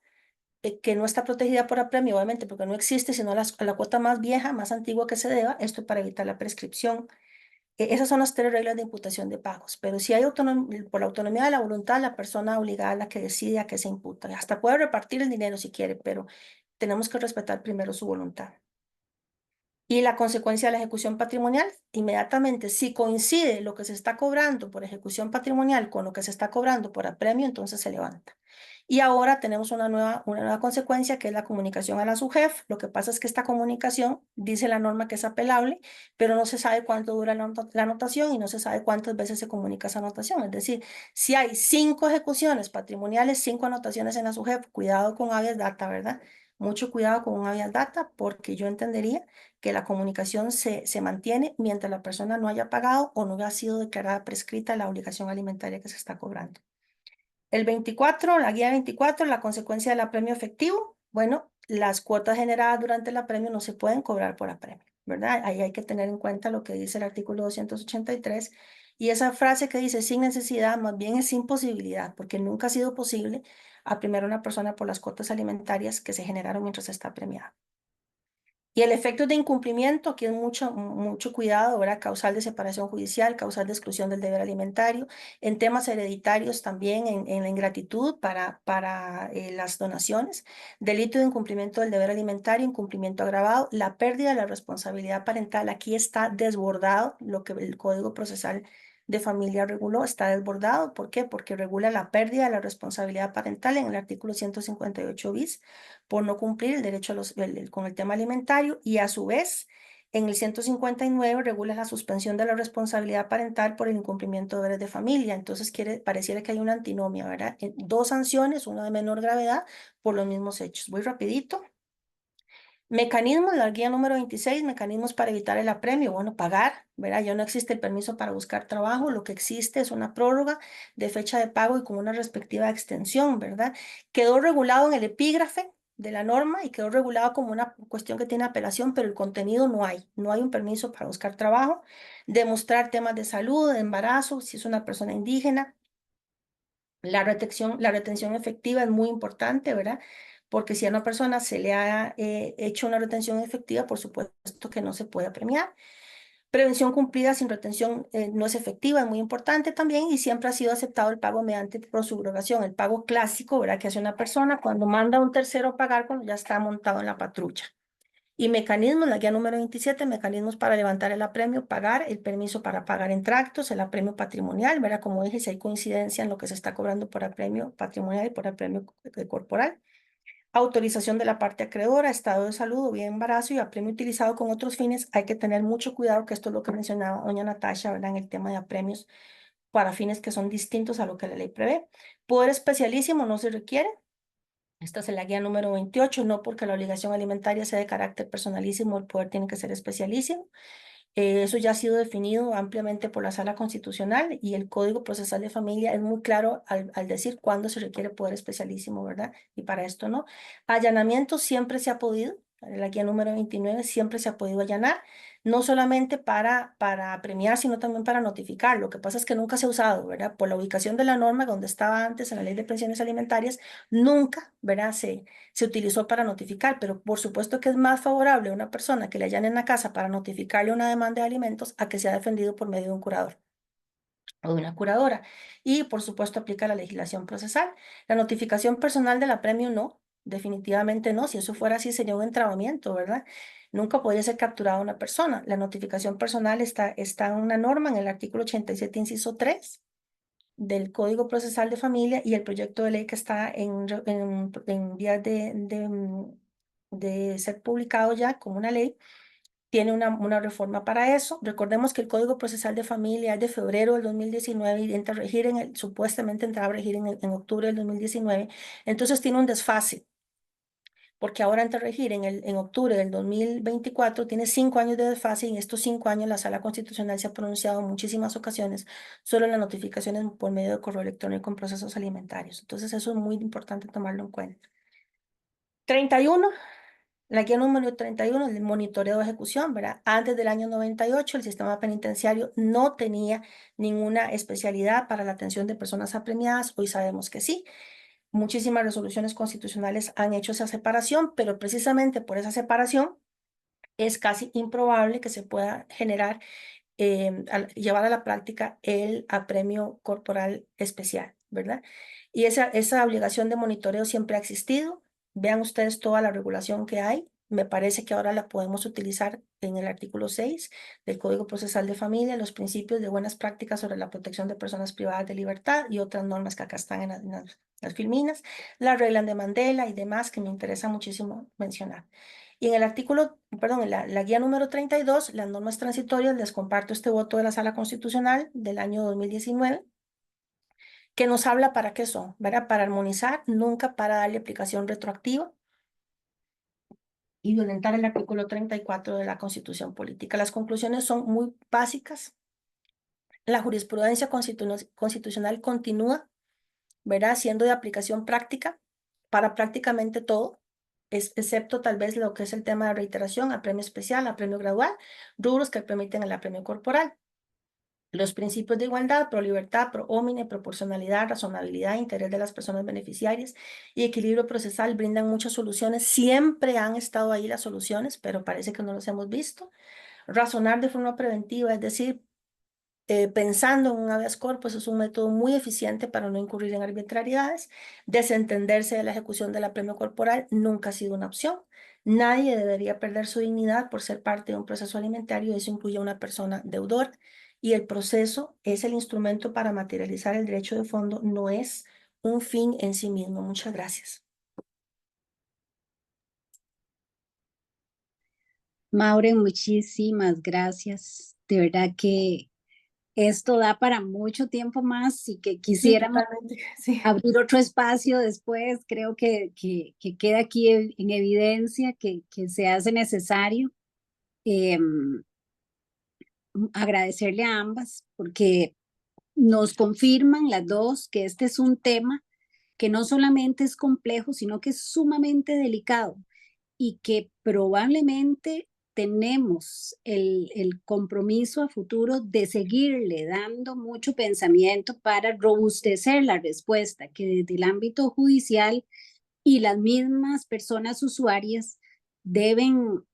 que no está protegida por apremio, obviamente, porque no existe, sino la cuota más vieja, más antigua que se deba, esto para evitar la prescripción. Esas son las 3 reglas de imputación de pagos, pero si hay por la autonomía de la voluntad, la persona obligada a la que decide a qué se imputa. Hasta puede repartir el dinero si quiere, pero tenemos que respetar primero su voluntad. Y la consecuencia de la ejecución patrimonial, inmediatamente, si coincide lo que se está cobrando por ejecución patrimonial con lo que se está cobrando por apremio, entonces se levanta. Y ahora tenemos una nueva consecuencia, que es la comunicación a la SUGEF. Lo que pasa es que esta comunicación dice la norma que es apelable, pero no se sabe cuánto dura la anotación y no se sabe cuántas veces se comunica esa anotación. Es decir, si hay 5 ejecuciones patrimoniales, 5 anotaciones en la SUGEF, cuidado con habeas data, ¿verdad? Mucho cuidado con un habeas data, porque yo entendería que la comunicación se mantiene mientras la persona no haya pagado o no haya sido declarada prescrita la obligación alimentaria que se está cobrando. El 24, la guía 24, la consecuencia del apremio efectivo. Bueno, las cuotas generadas durante el apremio no se pueden cobrar por apremio, ¿verdad? Ahí hay que tener en cuenta lo que dice el artículo 283, y esa frase que dice sin necesidad, más bien es sin posibilidad, porque nunca ha sido posible apremiar a una persona por las cuotas alimentarias que se generaron mientras está premiada. Y el efecto de incumplimiento, aquí es mucho cuidado, ¿verdad? Causal de separación judicial, causal de exclusión del deber alimentario. En temas hereditarios también, en la ingratitud para las donaciones. Delito de incumplimiento del deber alimentario, incumplimiento agravado. La pérdida de la responsabilidad parental, aquí está desbordado lo que el Código Procesal de Familia reguló, está desbordado. ¿Por qué? Porque regula la pérdida de la responsabilidad parental en el artículo 158 bis por no cumplir el derecho con el tema alimentario, y a su vez en el 159 regula la suspensión de la responsabilidad parental por el incumplimiento de deberes de familia. Entonces pareciera que hay una antinomia, ¿verdad? Dos sanciones, una de menor gravedad por los mismos hechos. Voy rapidito. Mecanismos, la guía número 26, mecanismos para evitar el apremio. Bueno, pagar, ¿verdad? Ya no existe el permiso para buscar trabajo, lo que existe es una prórroga de fecha de pago y con una respectiva extensión, ¿verdad? Quedó regulado en el epígrafe de la norma y quedó regulado como una cuestión que tiene apelación, pero el contenido no hay un permiso para buscar trabajo, demostrar temas de salud, de embarazo, si es una persona indígena. La retención efectiva es muy importante, ¿verdad? Porque si a una persona se le ha hecho una retención efectiva, por supuesto que no se puede premiar. Prevención cumplida sin retención no es efectiva, es muy importante también, y siempre ha sido aceptado el pago mediante prosubrogación, el pago clásico, ¿verdad? Que hace una persona cuando manda a un tercero a pagar cuando ya está montado en la patrulla. Y mecanismos, la guía número 27, mecanismos para levantar el apremio, pagar, el permiso para pagar en tractos, el apremio patrimonial, ¿verdad? Como dije, si hay coincidencia en lo que se está cobrando por apremio patrimonial y por apremio corporal. Autorización de la parte acreedora, estado de salud o bien embarazo y apremio utilizado con otros fines. Hay que tener mucho cuidado, que esto es lo que mencionaba doña Natasha, ¿verdad? En el tema de apremios para fines que son distintos a lo que la ley prevé. Poder especialísimo no se requiere. Esta es la guía número 28, no porque la obligación alimentaria sea de carácter personalísimo, el poder tiene que ser especialísimo. Eso ya ha sido definido ampliamente por la Sala Constitucional, y el Código Procesal de Familia es muy claro al decir cuándo se requiere poder especialísimo, ¿verdad? Y para esto no. Allanamiento siempre se ha podido, en la guía número 29 siempre se ha podido allanar, no solamente para premiar, sino también para notificar. Lo que pasa es que nunca se ha usado, ¿verdad? Por la ubicación de la norma donde estaba antes en la Ley de Pensiones Alimentarias, nunca, ¿verdad? Se utilizó para notificar, pero por supuesto que es más favorable a una persona que le allanen la casa para notificarle una demanda de alimentos a que sea defendido por medio de un curador o de una curadora. Y por supuesto aplica la legislación procesal. La notificación personal del apremio no, definitivamente no. Si eso fuera así sería un entrabamiento, ¿verdad? Nunca podría ser capturada una persona. La notificación personal está en una norma en el artículo 87, inciso 3 del Código Procesal de Familia, y el proyecto de ley que está en vías de ser publicado ya como una ley, tiene una reforma para eso. Recordemos que el Código Procesal de Familia es de febrero del 2019 y entra a regir supuestamente entraba a regir en octubre del 2019. Entonces tiene un desfase, porque ahora entra a regir en octubre del 2024, tiene 5 años de desfase, y en estos 5 años la Sala Constitucional se ha pronunciado en muchísimas ocasiones sobre las notificaciones por medio de correo electrónico en procesos alimentarios. Entonces eso es muy importante tomarlo en cuenta. 31. La guía número 31, el monitoreo de ejecución, ¿verdad? Antes del año 98, el sistema penitenciario no tenía ninguna especialidad para la atención de personas apremiadas. Hoy sabemos que sí. Muchísimas resoluciones constitucionales han hecho esa separación, pero precisamente por esa separación es casi improbable que se pueda generar, llevar a la práctica el apremio corporal especial, ¿verdad? Y esa obligación de monitoreo siempre ha existido. Vean ustedes toda la regulación que hay. Me parece que ahora la podemos utilizar en el artículo 6 del Código Procesal de Familia, los principios de buenas prácticas sobre la protección de personas privadas de libertad y otras normas que acá están en las filminas, la regla de Mandela y demás que me interesa muchísimo mencionar. Y en el artículo, perdón, en la guía número 32, las normas transitorias, les comparto este voto de la Sala Constitucional del año 2019, que nos habla para qué son, ¿verdad? Para armonizar, nunca para darle aplicación retroactiva y violentar el artículo 34 de la Constitución Política. Las conclusiones son muy básicas. La jurisprudencia constitucional continúa, ¿verdad? Siendo de aplicación práctica para prácticamente todo, excepto tal vez lo que es el tema de reiteración, apremio especial, apremio gradual, rubros que permiten el apremio corporal. Los principios de igualdad, pro libertad, pro homine, proporcionalidad, razonabilidad, interés de las personas beneficiarias y equilibrio procesal brindan muchas soluciones. Siempre han estado ahí las soluciones, pero parece que no las hemos visto. Razonar de forma preventiva, es decir, pensando en un habeas corpus, es un método muy eficiente para no incurrir en arbitrariedades. Desentenderse de la ejecución del apremio corporal nunca ha sido una opción. Nadie debería perder su dignidad por ser parte de un proceso alimentario, y eso incluye a una persona deudora. y el proceso es el instrumento para materializar el derecho de fondo, no es un fin en sí mismo. Muchas gracias. Maureen, muchísimas gracias. De verdad que esto da para mucho tiempo más y que Sí, quisiéramos totalmente, sí. abrir otro espacio después. Creo que queda aquí en evidencia que se hace necesario. Em, Agradecerle a ambas porque nos confirman las dos que este es un tema que no solamente es complejo, sino que es sumamente delicado y que probablemente tenemos el compromiso a futuro de seguirle dando mucho pensamiento para robustecer la respuesta que desde el ámbito judicial y las mismas personas usuarias deben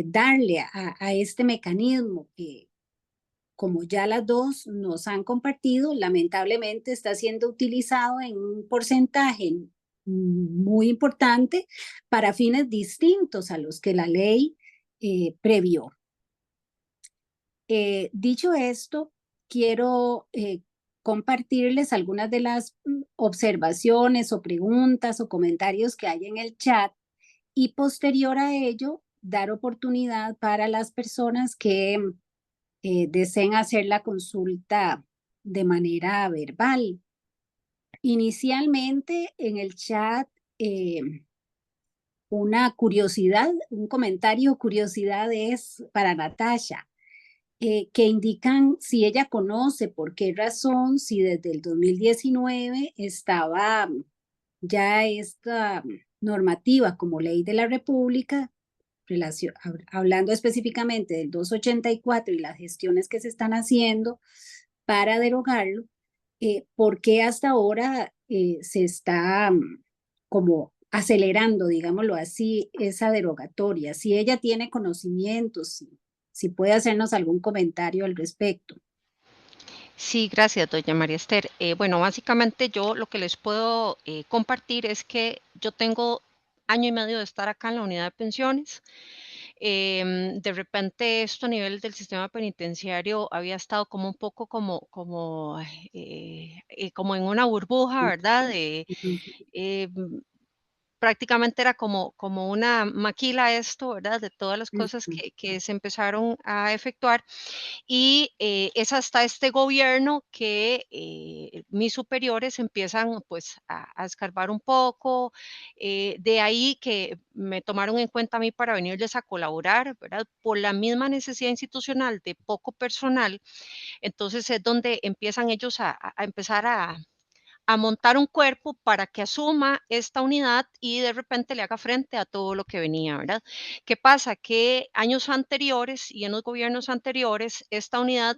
darle a este mecanismo que, como ya las dos nos han compartido, lamentablemente está siendo utilizado en un porcentaje muy importante para fines distintos a los que la ley previó. Dicho esto, quiero compartirles algunas de las observaciones o preguntas o comentarios que hay en el chat y posterior a ello dar oportunidad para las personas que deseen hacer la consulta de manera verbal. Inicialmente en el chat, una curiosidad, un comentario curiosidad es para Natasha, que indican si ella conoce por qué razón, si desde el 2019 estaba ya esta normativa como ley de la República, hablando específicamente del 284 y las gestiones que se están haciendo para derogarlo, ¿por qué hasta ahora se está como acelerando, digámoslo así, esa derogatoria? Si ella tiene conocimientos, si puede hacernos algún comentario al respecto. Sí, gracias, doña María Esther. Bueno, básicamente yo lo que les puedo compartir es que yo tengo año y medio de estar acá en la unidad de pensiones. De repente esto a nivel del sistema penitenciario había estado como un poco como en una burbuja, ¿verdad? Eh, Prácticamente era como una maquila esto, ¿verdad? De todas las cosas que se empezaron a efectuar. Y es hasta este gobierno que mis superiores empiezan pues a escarbar un poco, de ahí que me tomaron en cuenta a mí para venirles a colaborar, ¿verdad? Por la misma necesidad institucional de poco personal, entonces es donde empiezan ellos a empezar a montar un cuerpo para que asuma esta unidad y de repente le haga frente a todo lo que venía, ¿verdad? ¿Qué pasa? Que años anteriores y en los gobiernos anteriores, esta unidad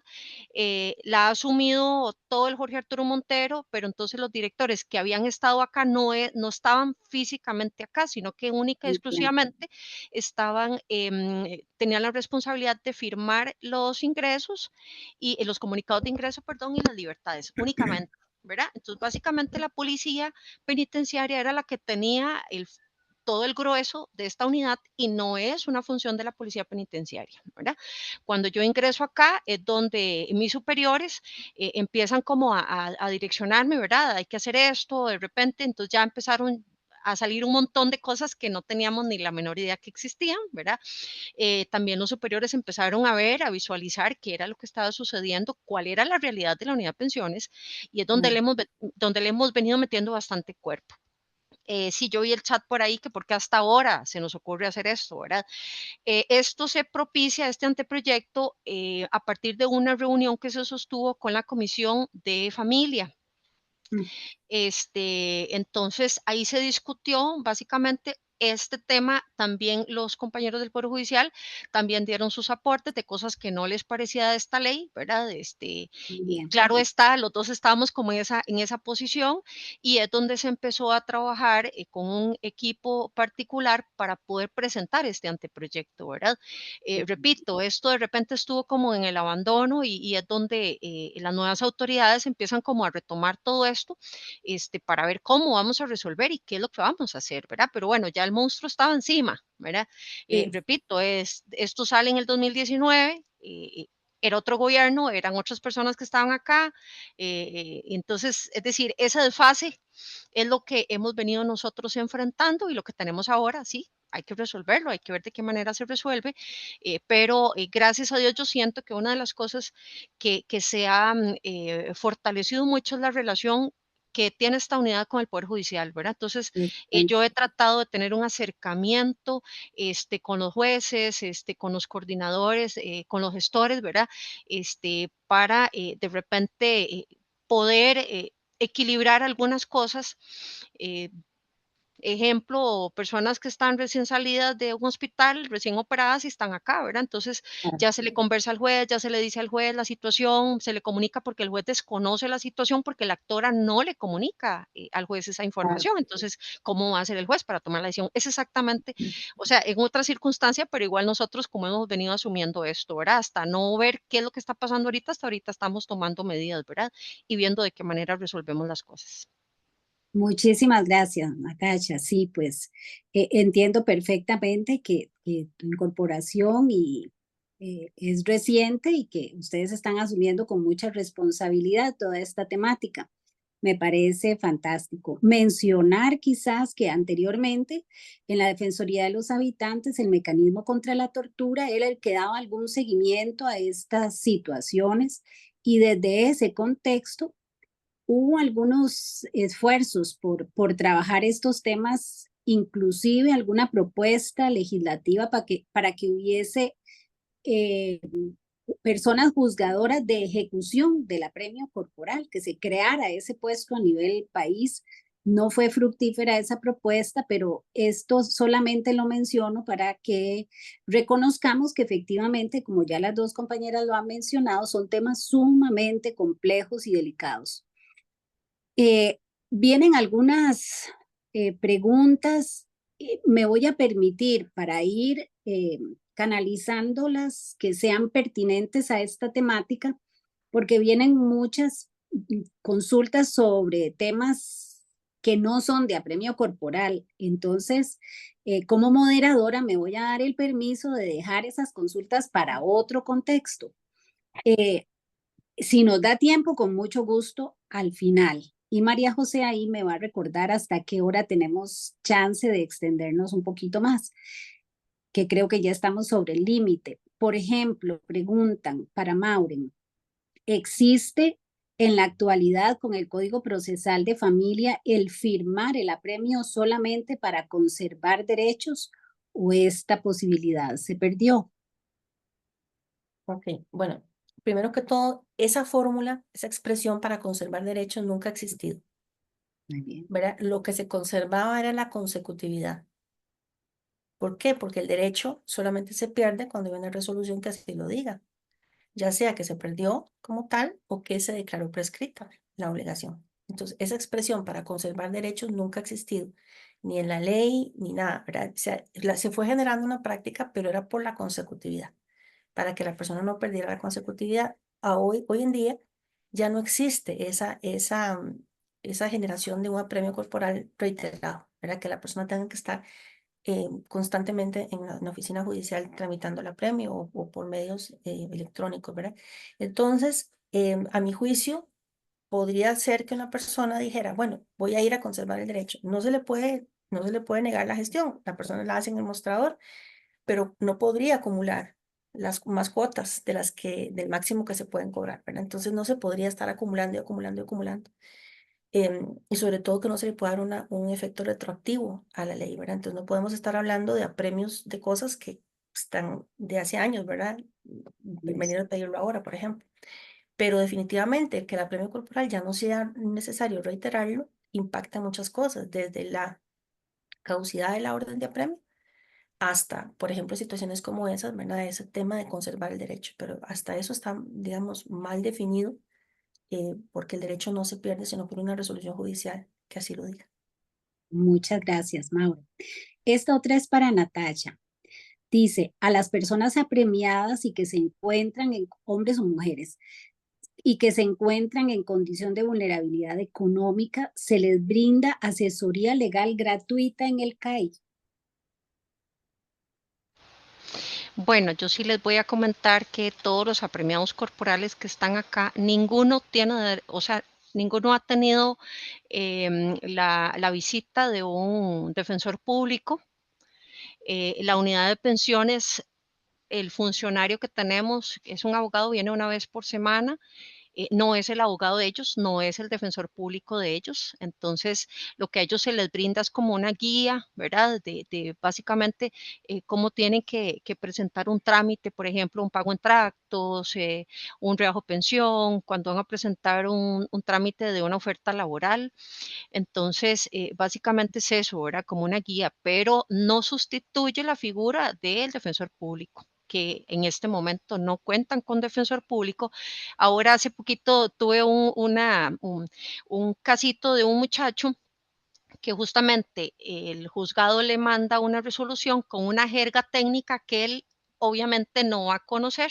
la ha asumido todo el Jorge Arturo Montero, pero entonces los directores que habían estado acá no estaban físicamente acá, sino que única y exclusivamente tenían la responsabilidad de firmar los ingresos y los comunicados de ingreso, perdón, y las libertades, únicamente. ¿Verdad? Entonces, básicamente la policía penitenciaria era la que tenía todo el grueso de esta unidad y no es una función de la policía penitenciaria, ¿verdad? Cuando yo ingreso acá es donde mis superiores empiezan como a direccionarme, ¿verdad? Hay que hacer esto, de repente, entonces ya empezaron a salir un montón de cosas que no teníamos ni la menor idea que existían, ¿verdad? También los superiores empezaron a ver, a visualizar qué era lo que estaba sucediendo, cuál era la realidad de la unidad de pensiones, y es donde le hemos venido metiendo bastante cuerpo. Sí, yo vi el chat por ahí que porque hasta ahora se nos ocurre hacer esto, ¿verdad? Esto se propicia, este anteproyecto, a partir de una reunión que se sostuvo con la Comisión de Familia. Entonces, ahí se discutió básicamente este tema. También los compañeros del Poder Judicial también dieron sus aportes de cosas que no les parecía de esta ley, ¿verdad? Claro está, los dos estábamos como en esa posición y es donde se empezó a trabajar con un equipo particular para poder presentar este anteproyecto, ¿verdad? Repito, esto de repente estuvo como en el abandono y es donde las nuevas autoridades empiezan como a retomar todo esto para ver cómo vamos a resolver y qué es lo que vamos a hacer, ¿verdad? Pero bueno, ya el monstruo estaba encima, ¿verdad? Repito, esto sale en el 2019, era otro gobierno, eran otras personas que estaban acá. Entonces, es decir, ese desfase es lo que hemos venido nosotros enfrentando y lo que tenemos ahora, sí, hay que resolverlo, hay que ver de qué manera se resuelve, pero gracias a Dios yo siento que una de las cosas que se ha fortalecido mucho es la relación que tiene esta unidad con el Poder Judicial, ¿verdad? Entonces, yo he tratado de tener un acercamiento con los jueces, con los coordinadores, con los gestores, ¿verdad? Para de repente poder equilibrar algunas cosas. Ejemplo, personas que están recién salidas de un hospital, recién operadas y están acá, ¿verdad? Entonces ya se le conversa al juez, ya se le dice al juez la situación, se le comunica porque el juez desconoce la situación porque la actora no le comunica al juez esa información. Entonces, ¿cómo va a ser el juez para tomar la decisión? Es exactamente, o sea, en otra circunstancia, pero igual nosotros como hemos venido asumiendo esto, ¿verdad? Hasta no ver qué es lo que está pasando ahorita, hasta ahorita estamos tomando medidas, ¿verdad? Y viendo de qué manera resolvemos las cosas. Muchísimas gracias, Natacha. Sí, pues entiendo perfectamente que tu incorporación es reciente y que ustedes están asumiendo con mucha responsabilidad toda esta temática. Me parece fantástico. Mencionar quizás que anteriormente en la Defensoría de los Habitantes el mecanismo contra la tortura era el que daba algún seguimiento a estas situaciones y desde ese contexto hubo algunos esfuerzos por trabajar estos temas, inclusive alguna propuesta legislativa para que hubiese eh, personas juzgadoras de ejecución del apremio corporal, que se creara ese puesto a nivel país. No fue fructífera esa propuesta, pero esto solamente lo menciono para que reconozcamos que efectivamente, como ya las dos compañeras lo han mencionado, son temas sumamente complejos y delicados. Vienen algunas preguntas. Me voy a permitir para ir canalizándolas que sean pertinentes a esta temática, porque vienen muchas consultas sobre temas que no son de apremio corporal. Entonces, como moderadora, me voy a dar el permiso de dejar esas consultas para otro contexto. Si nos da tiempo, con mucho gusto, al final. Y María José ahí me va a recordar hasta qué hora tenemos chance de extendernos un poquito más, que creo que ya estamos sobre el límite. Por ejemplo, preguntan para Maureen, ¿existe en la actualidad con el Código Procesal de Familia el firmar el apremio solamente para conservar derechos o esta posibilidad se perdió? Ok, bueno, primero que todo, esa fórmula, esa expresión para conservar derechos nunca ha existido, Muy bien. ¿verdad? Lo que se conservaba era la consecutividad. ¿Por qué? Porque el derecho solamente se pierde cuando hay una resolución que así lo diga, ya sea que se perdió como tal o que se declaró prescrita la obligación. Entonces, esa expresión para conservar derechos nunca ha existido, ni en la ley, ni nada, ¿verdad? O sea, se fue generando una práctica, pero era por la consecutividad, para que la persona no perdiera la consecutividad. Hoy en día ya no existe esa generación de un apremio corporal reiterado, ¿verdad? Que la persona tenga que estar constantemente en la oficina judicial tramitando el apremio o por medios electrónicos, ¿verdad? Entonces, a mi juicio, podría ser que una persona dijera, bueno, voy a ir a conservar el derecho. No se le puede negar la gestión. La persona la hace en el mostrador, pero no podría acumular las más cuotas del máximo que se pueden cobrar, ¿verdad? Entonces no se podría estar acumulando y acumulando y acumulando. Y sobre todo que no se le pueda dar un efecto retroactivo a la ley, ¿verdad? Entonces no podemos estar hablando de apremios de cosas que están de hace años, ¿verdad? Venir a pedirlo ahora, por ejemplo. Pero definitivamente que el apremio corporal ya no sea necesario reiterarlo, impacta muchas cosas, desde la caducidad de la orden de apremio hasta, por ejemplo, situaciones como esas, ¿verdad? Ese tema de conservar el derecho, pero hasta eso está, digamos, mal definido, porque el derecho no se pierde, sino por una resolución judicial que así lo diga. Muchas gracias, Mauro. Esta otra es para Natacha. Dice, a las personas apremiadas y que se encuentran en hombres o mujeres y que se encuentran en condición de vulnerabilidad económica, ¿se les brinda asesoría legal gratuita en el CAI? Bueno, yo sí les voy a comentar que todos los apremiados corporales que están acá, ninguno tiene, o sea, ninguno ha tenido la visita de un defensor público. La unidad de pensiones, el funcionario que tenemos es un abogado, viene una vez por semana. No es el abogado de ellos, no es el defensor público de ellos. Entonces, lo que a ellos se les brinda es como una guía, ¿verdad? De básicamente cómo tienen que presentar un trámite, por ejemplo, un pago en tractos, un rebajo pensión, cuando van a presentar un trámite de una oferta laboral. Entonces, básicamente es eso, ¿verdad? Como una guía, pero no sustituye la figura del defensor público, que en este momento no cuentan con defensor público. Ahora hace poquito tuve un casito de un muchacho que justamente el juzgado le manda una resolución con una jerga técnica que él obviamente no va a conocer.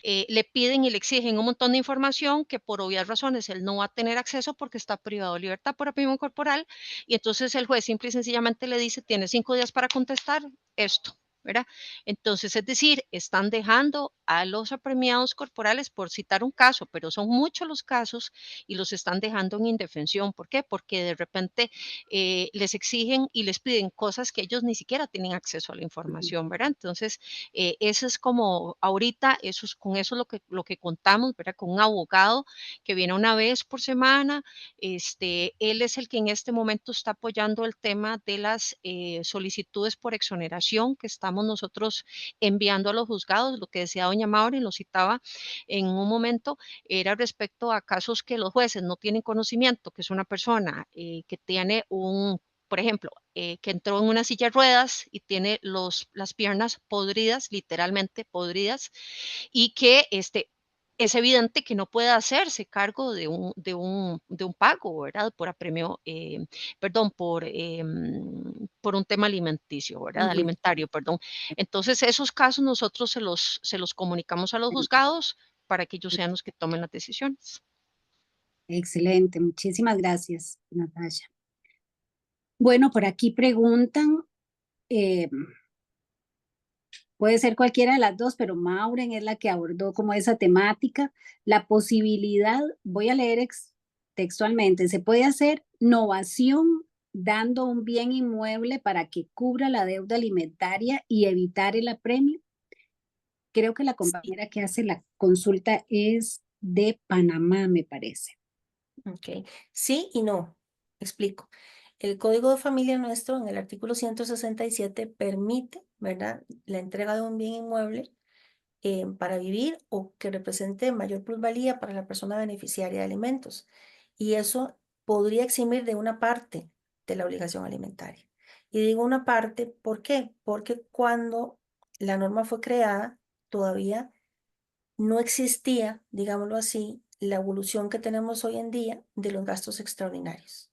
Le piden y le exigen un montón de información que por obvias razones él no va a tener acceso porque está privado de libertad por opinión corporal, y entonces el juez simple y sencillamente le dice, tiene 5 días para contestar esto, ¿verdad? Entonces, es decir, están dejando a los apremiados corporales, por citar un caso, pero son muchos los casos, y los están dejando en indefensión. ¿Por qué? Porque de repente les exigen y les piden cosas que ellos ni siquiera tienen acceso a la información, ¿verdad? Entonces, eso es como ahorita, con eso es lo que contamos, ¿verdad? Con un abogado que viene una vez por semana. Él es el que en este momento está apoyando el tema de las solicitudes por exoneración que estamos nosotros enviando a los juzgados. Lo que decía doña Maureen, lo citaba en un momento, era respecto a casos que los jueces no tienen conocimiento, que es una persona que tiene por ejemplo, que entró en una silla de ruedas y tiene las piernas podridas, literalmente podridas, y que es evidente que no puede hacerse cargo de un pago, ¿verdad? Por apremio, perdón, por un tema alimenticio, ¿verdad? Alimentario, perdón. Entonces, esos casos nosotros se los comunicamos a los juzgados para que ellos sean los que tomen las decisiones. Excelente, muchísimas gracias, Natasha. Bueno, por aquí preguntan, eh, puede ser cualquiera de las dos, pero Maureen es la que abordó como esa temática. La posibilidad, voy a leer textualmente, se puede hacer novación dando un bien inmueble para que cubra la deuda alimentaria y evitar el apremio. Creo que la compañera que hace la consulta es de Panamá, me parece. Ok, sí y no. Explico. El Código de Familia nuestro, en el artículo 167, permite, ¿verdad?, la entrega de un bien inmueble para vivir o que represente mayor plusvalía para la persona beneficiaria de alimentos. Y eso podría eximir de una parte de la obligación alimentaria. Y digo una parte, ¿por qué? Porque cuando la norma fue creada, todavía no existía, digámoslo así, la evolución que tenemos hoy en día de los gastos extraordinarios.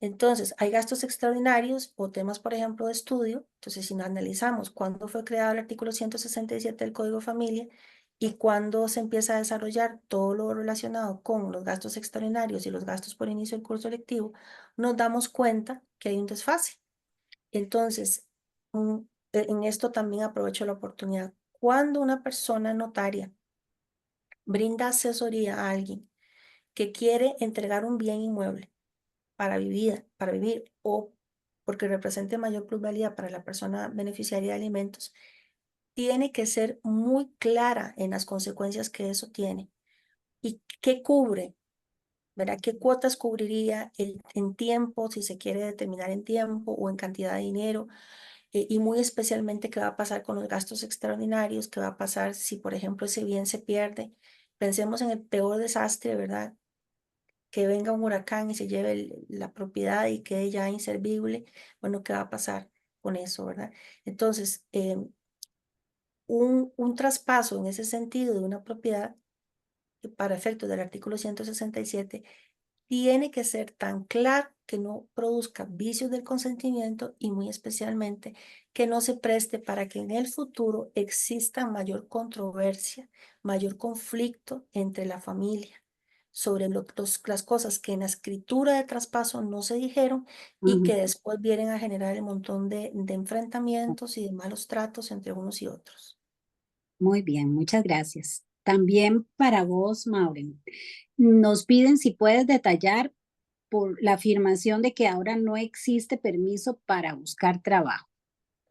Entonces, hay gastos extraordinarios o temas, por ejemplo, de estudio. Entonces, si nos analizamos cuándo fue creado el artículo 167 del Código de Familia y cuándo se empieza a desarrollar todo lo relacionado con los gastos extraordinarios y los gastos por inicio del curso lectivo, nos damos cuenta que hay un desfase. Entonces, en esto también aprovecho la oportunidad. Cuando una persona notaria brinda asesoría a alguien que quiere entregar un bien inmueble para vivir o porque represente mayor plusvalía para la persona beneficiaria de alimentos, tiene que ser muy clara en las consecuencias que eso tiene y qué cubre, ¿verdad? ¿Qué cuotas cubriría en tiempo, si se quiere determinar en tiempo o en cantidad de dinero? Y muy especialmente qué va a pasar con los gastos extraordinarios, qué va a pasar si, por ejemplo, ese bien se pierde. Pensemos en el peor desastre, ¿verdad? Que venga un huracán y se lleve la propiedad y quede ya inservible. Bueno, ¿qué va a pasar con eso, verdad? Entonces, un traspaso en ese sentido de una propiedad, para efectos del artículo 167, tiene que ser tan claro que no produzca vicios del consentimiento y muy especialmente que no se preste para que en el futuro exista mayor controversia, mayor conflicto entre la familia sobre las cosas que en la escritura de traspaso no se dijeron y que después vienen a generar el montón de enfrentamientos y de malos tratos entre unos y otros. Muy bien, muchas gracias. También para vos, Maureen, nos piden si puedes detallar por la afirmación de que ahora no existe permiso para buscar trabajo.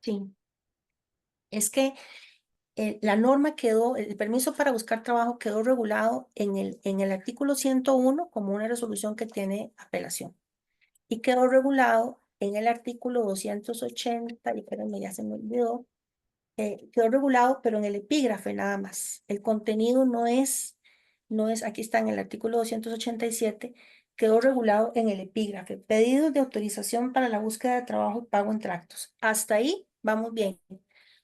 Sí, es que la norma quedó, el permiso para buscar trabajo quedó regulado en el artículo 101 como una resolución que tiene apelación. Y quedó regulado en el artículo 280, y espérenme, ya se me olvidó, quedó regulado, pero en el epígrafe nada más. El contenido no es, aquí está en el artículo 287, quedó regulado en el epígrafe. Pedidos de autorización para la búsqueda de trabajo y pago en tractos. Hasta ahí vamos bien.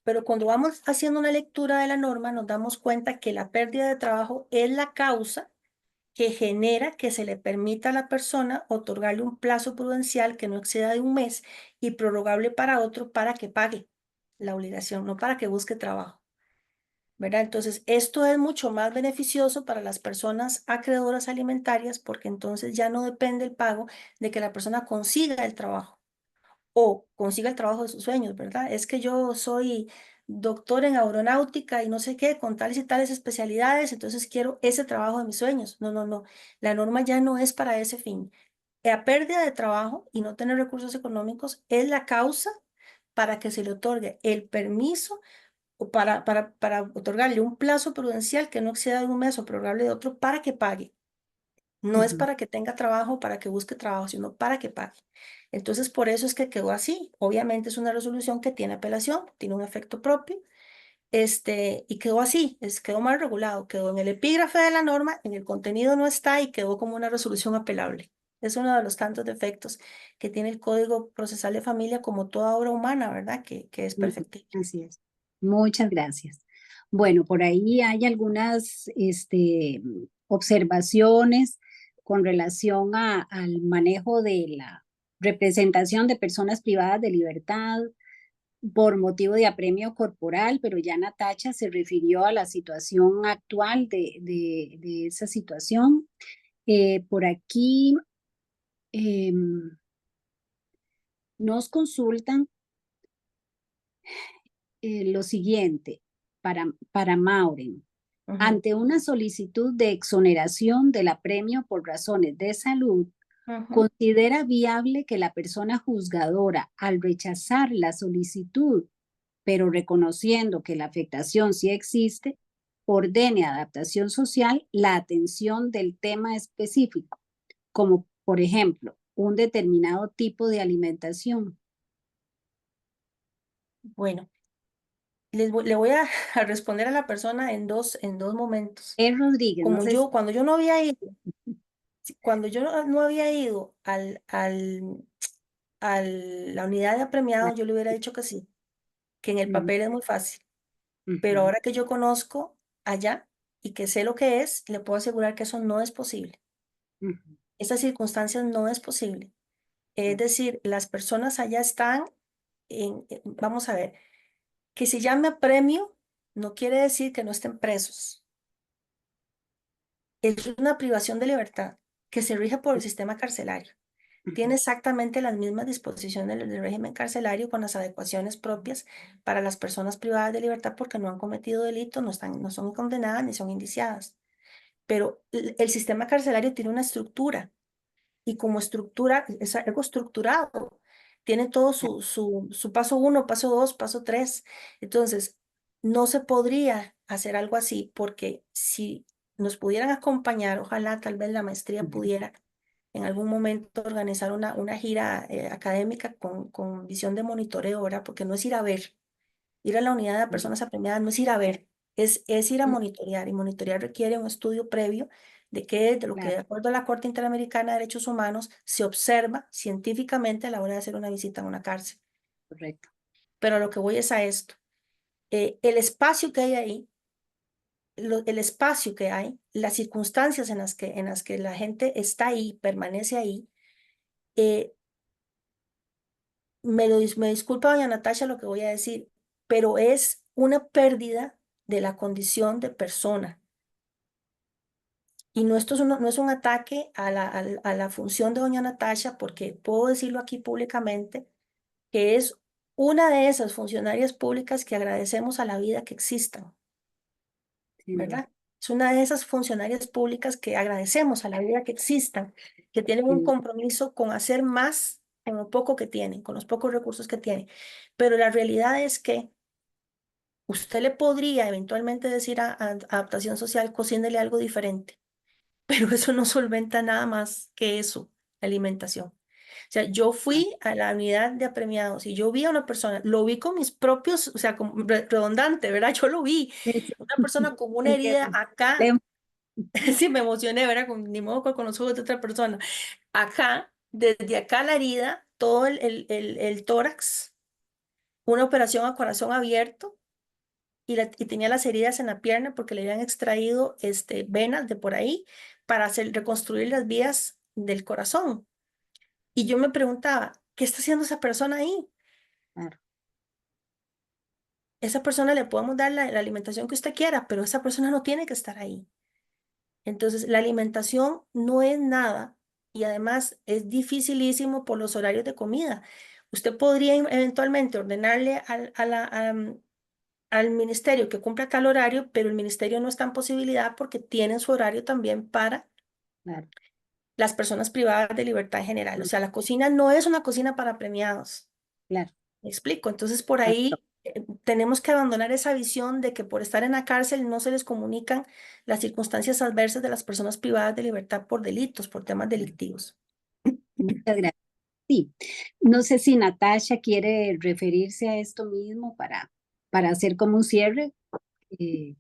Pero cuando vamos haciendo una lectura de la norma, nos damos cuenta que la pérdida de trabajo es la causa que genera que se le permita a la persona otorgarle un plazo prudencial que no exceda de un mes y prorrogable para otro para que pague la obligación, no para que busque trabajo, ¿verdad? Entonces, esto es mucho más beneficioso para las personas acreedoras alimentarias porque entonces ya no depende el pago de que la persona consiga el trabajo o consiga el trabajo de sus sueños, ¿verdad? Es que yo soy doctor en aeronáutica y no sé qué, con tales y tales especialidades, entonces quiero ese trabajo de mis sueños. No, no, no. La norma ya no es para ese fin. La pérdida de trabajo y no tener recursos económicos es la causa para que se le otorgue el permiso o para otorgarle un plazo prudencial que no exceda de un mes o prorrogable de otro para que pague. No es para que tenga trabajo, para que busque trabajo, sino para que pague. Entonces, por eso es que quedó así. Obviamente es una resolución que tiene apelación, tiene un efecto propio, y quedó así, quedó mal regulado, quedó en el epígrafe de la norma, en el contenido no está y quedó como una resolución apelable. Es uno de los tantos defectos que tiene el Código Procesal de Familia, como toda obra humana, ¿verdad? Que es perfectible. Así es. Muchas gracias. Bueno, por ahí hay algunas observaciones con relación al manejo de la representación de personas privadas de libertad por motivo de apremio corporal, pero ya Natacha se refirió a la situación actual de esa situación. Por aquí nos consultan lo siguiente para Maureen. Ujú. Ante una solicitud de exoneración del apremio por razones de salud, Ujú. ¿considera viable que la persona juzgadora, al rechazar la solicitud, pero reconociendo que la afectación sí existe, ordene adaptación social la atención del tema específico, como por ejemplo un determinado tipo de alimentación? Bueno, le voy a, a responder a la persona en dos momentos. Rodríguez, no Como sé yo, cuando yo no había ido, cuando yo no había ido a la unidad de apremiados, yo le hubiera dicho que sí, que en el papel es muy fácil. Pero ahora que yo conozco allá y que sé lo que es, le puedo asegurar que eso no es posible. Esas circunstancias no es posible. Es decir, las personas allá están vamos a ver, que se llame apremio no quiere decir que no estén presos. Es una privación de libertad que se rige por el sistema carcelario. Tiene exactamente las mismas disposiciones del régimen carcelario con las adecuaciones propias para las personas privadas de libertad porque no han cometido delito, no son condenadas ni son indiciadas. Pero el sistema carcelario tiene una estructura y como estructura es algo estructurado. Tiene todo su paso 1, paso 2, paso 3. Entonces, no se podría hacer algo así porque si nos pudieran acompañar, ojalá tal vez la maestría pudiera en algún momento organizar una gira académica con visión de monitoreo, ¿verdad? Porque no es ir a ver, ir a la unidad de personas apremiadas no es ir a ver, es ir a monitorear y monitorear requiere un estudio previo de qué es de lo que de acuerdo a la Corte Interamericana de Derechos Humanos se observa científicamente a la hora de hacer una visita a una cárcel. Correcto. Pero a lo que voy es a esto. El espacio que hay ahí, el espacio que hay, las circunstancias en las que la gente está ahí, permanece ahí, me disculpa doña Natasha lo que voy a decir, pero es una pérdida de la condición de persona. Y no, no es un ataque a a la función de doña Natasha, porque puedo decirlo aquí públicamente, que es una de esas funcionarias públicas que agradecemos a la vida que existan, sin duda, ¿verdad? Es una de esas funcionarias públicas que agradecemos a la vida que existan, que tienen un sin duda. compromiso con hacer más con lo poco que tienen, con los pocos recursos que tienen. Pero la realidad es que usted le podría eventualmente decir a adaptación social, cocínele algo diferente, pero eso no solventa nada más que eso, la alimentación. O sea, yo fui a la unidad de apremiados y yo vi a una persona, lo vi con mis propios, o sea, redundante, ¿verdad? Yo lo vi, Sí, sí. una persona con una herida Entiendo. acá, sí me emocioné, ¿verdad? Ni modo que con los ojos de otra persona. Acá, desde acá la herida, todo el tórax, una operación a corazón abierto y tenía las heridas en la pierna porque le habían extraído venas de por ahí para reconstruir las vías del corazón. Y yo me preguntaba, ¿qué está haciendo esa persona ahí? Claro, Esa persona le podemos dar la alimentación que usted quiera, pero esa persona no tiene que estar ahí. Entonces, la alimentación no es nada y además es dificilísimo por los horarios de comida. Usted podría eventualmente ordenarle al ministerio que cumpla tal horario, pero el ministerio no está en posibilidad porque tienen su horario también para claro, las personas privadas de libertad en general. O sea, la cocina no es una cocina para premiados. claro. ¿Me explico? Entonces, por Exacto. ahí tenemos que abandonar esa visión de que por estar en la cárcel no se les comunican las circunstancias adversas de las personas privadas de libertad por delitos, por temas delictivos. Muchas gracias. Sí, no sé si Natasha quiere referirse a esto mismo para hacer como un cierre eh,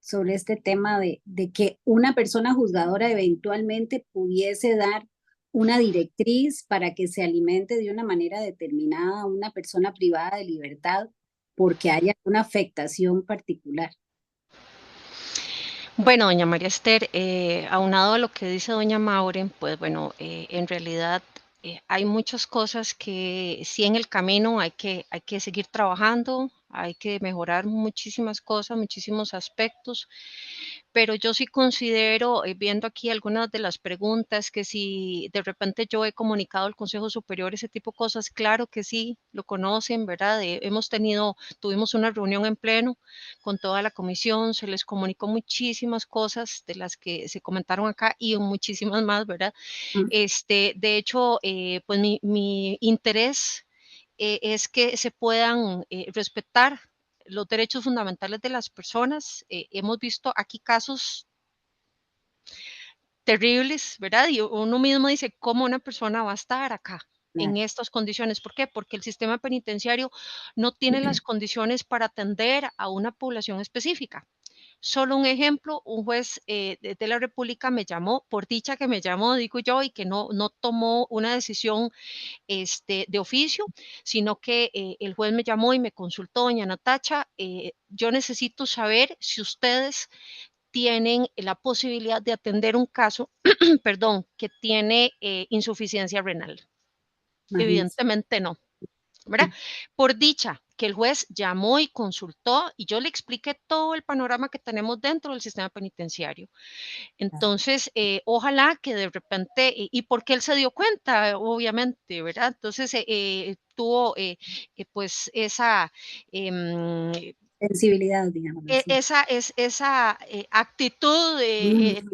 sobre este tema de que una persona juzgadora eventualmente pudiese dar una directriz para que se alimente de una manera determinada a una persona privada de libertad porque haya una afectación particular. Bueno, doña María Esther, aunado a lo que dice doña Maureen, pues bueno, en realidad hay muchas cosas que sí en el camino hay que seguir trabajando, hay que mejorar muchísimas cosas, muchísimos aspectos, pero yo sí considero, viendo aquí algunas de las preguntas, que si de repente yo he comunicado al Consejo Superior ese tipo de cosas, claro que sí, lo conocen, ¿verdad? Tuvimos una reunión en pleno con toda la comisión, se les comunicó muchísimas cosas de las que se comentaron acá y muchísimas más, ¿verdad? Mm. De hecho, pues mi interés es que se puedan respetar los derechos fundamentales de las personas. Hemos visto aquí casos terribles, ¿verdad? Y uno mismo dice, ¿cómo una persona va a estar acá en Claro. estas condiciones? ¿Por qué? Porque el sistema penitenciario no tiene las condiciones para atender a una población específica. Solo un ejemplo, un juez de la República me llamó, por dicha que me llamó, digo yo, y que no tomó una decisión de oficio, sino que el juez me llamó y me consultó, doña Natacha, yo necesito saber si ustedes tienen la posibilidad de atender un caso, perdón, que tiene insuficiencia renal. Imagínense. Evidentemente no, ¿verdad? Por dicha que el juez llamó y consultó y yo le expliqué todo el panorama que tenemos dentro del sistema penitenciario. Entonces, ojalá que de repente, y porque él se dio cuenta, obviamente, ¿verdad? Entonces, tuvo pues esa Sensibilidad, digamos así. esa actitud Ujú.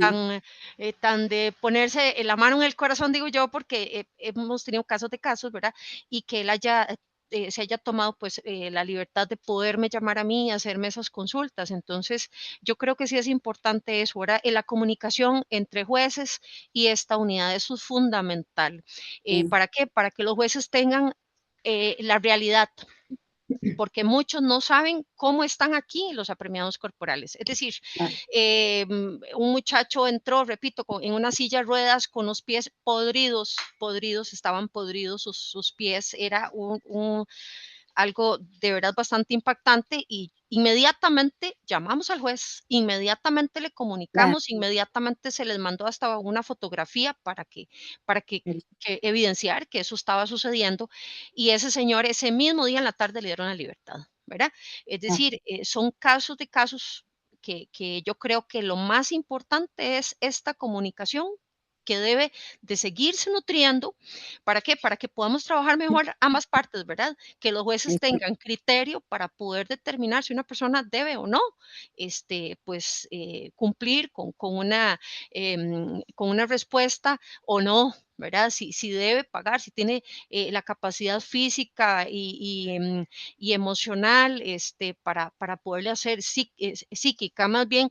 tan de ponerse la mano en el corazón, digo yo, porque hemos tenido casos de casos, ¿verdad? Y que él se haya tomado pues la libertad de poderme llamar a mí y hacerme esas consultas. Entonces, yo creo que sí es importante eso, ¿verdad? La comunicación entre jueces y esta unidad, eso es fundamental. Sí, ¿Para qué? Para que los jueces tengan la realidad, porque muchos no saben cómo están aquí los apremiados corporales. Es decir, claro. un muchacho entró, repito, en una silla de ruedas con los pies podridos, estaban podridos sus pies, era algo de verdad bastante impactante y inmediatamente llamamos al juez, inmediatamente le Claro. comunicamos, inmediatamente se les mandó hasta una fotografía para El- que evidenciar que eso estaba sucediendo y ese señor ese mismo día en la tarde le dieron la libertad, ¿verdad? Es claro. decir, son casos de casos que yo creo que lo más importante es esta comunicación que debe de seguirse nutriendo. ¿Para qué? Para que podamos trabajar mejor ambas partes, ¿verdad? Que los jueces tengan criterio para poder determinar si una persona debe o no pues, cumplir con una respuesta o no, ¿verdad? Si debe pagar, si tiene la capacidad física y emocional para poderle hacer psíquica, más bien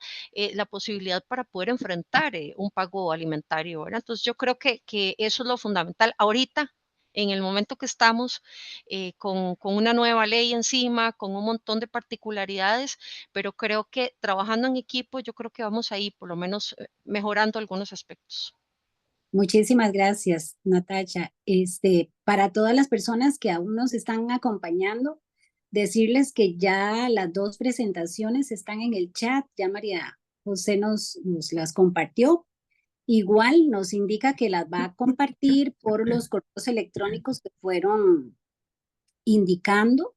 la posibilidad para poder enfrentar un pago alimentario, ¿verdad? Entonces yo creo que eso es lo fundamental. Ahorita, en el momento que estamos con una nueva ley encima, con un montón de particularidades, pero creo que trabajando en equipo, yo creo que vamos ahí por lo menos mejorando algunos aspectos. Muchísimas gracias, Natacha. Para todas las personas que aún nos están acompañando, decirles que ya las 2 presentaciones están en el chat, ya María José nos las compartió. Igual nos indica que las va a compartir por los correos electrónicos que fueron indicando.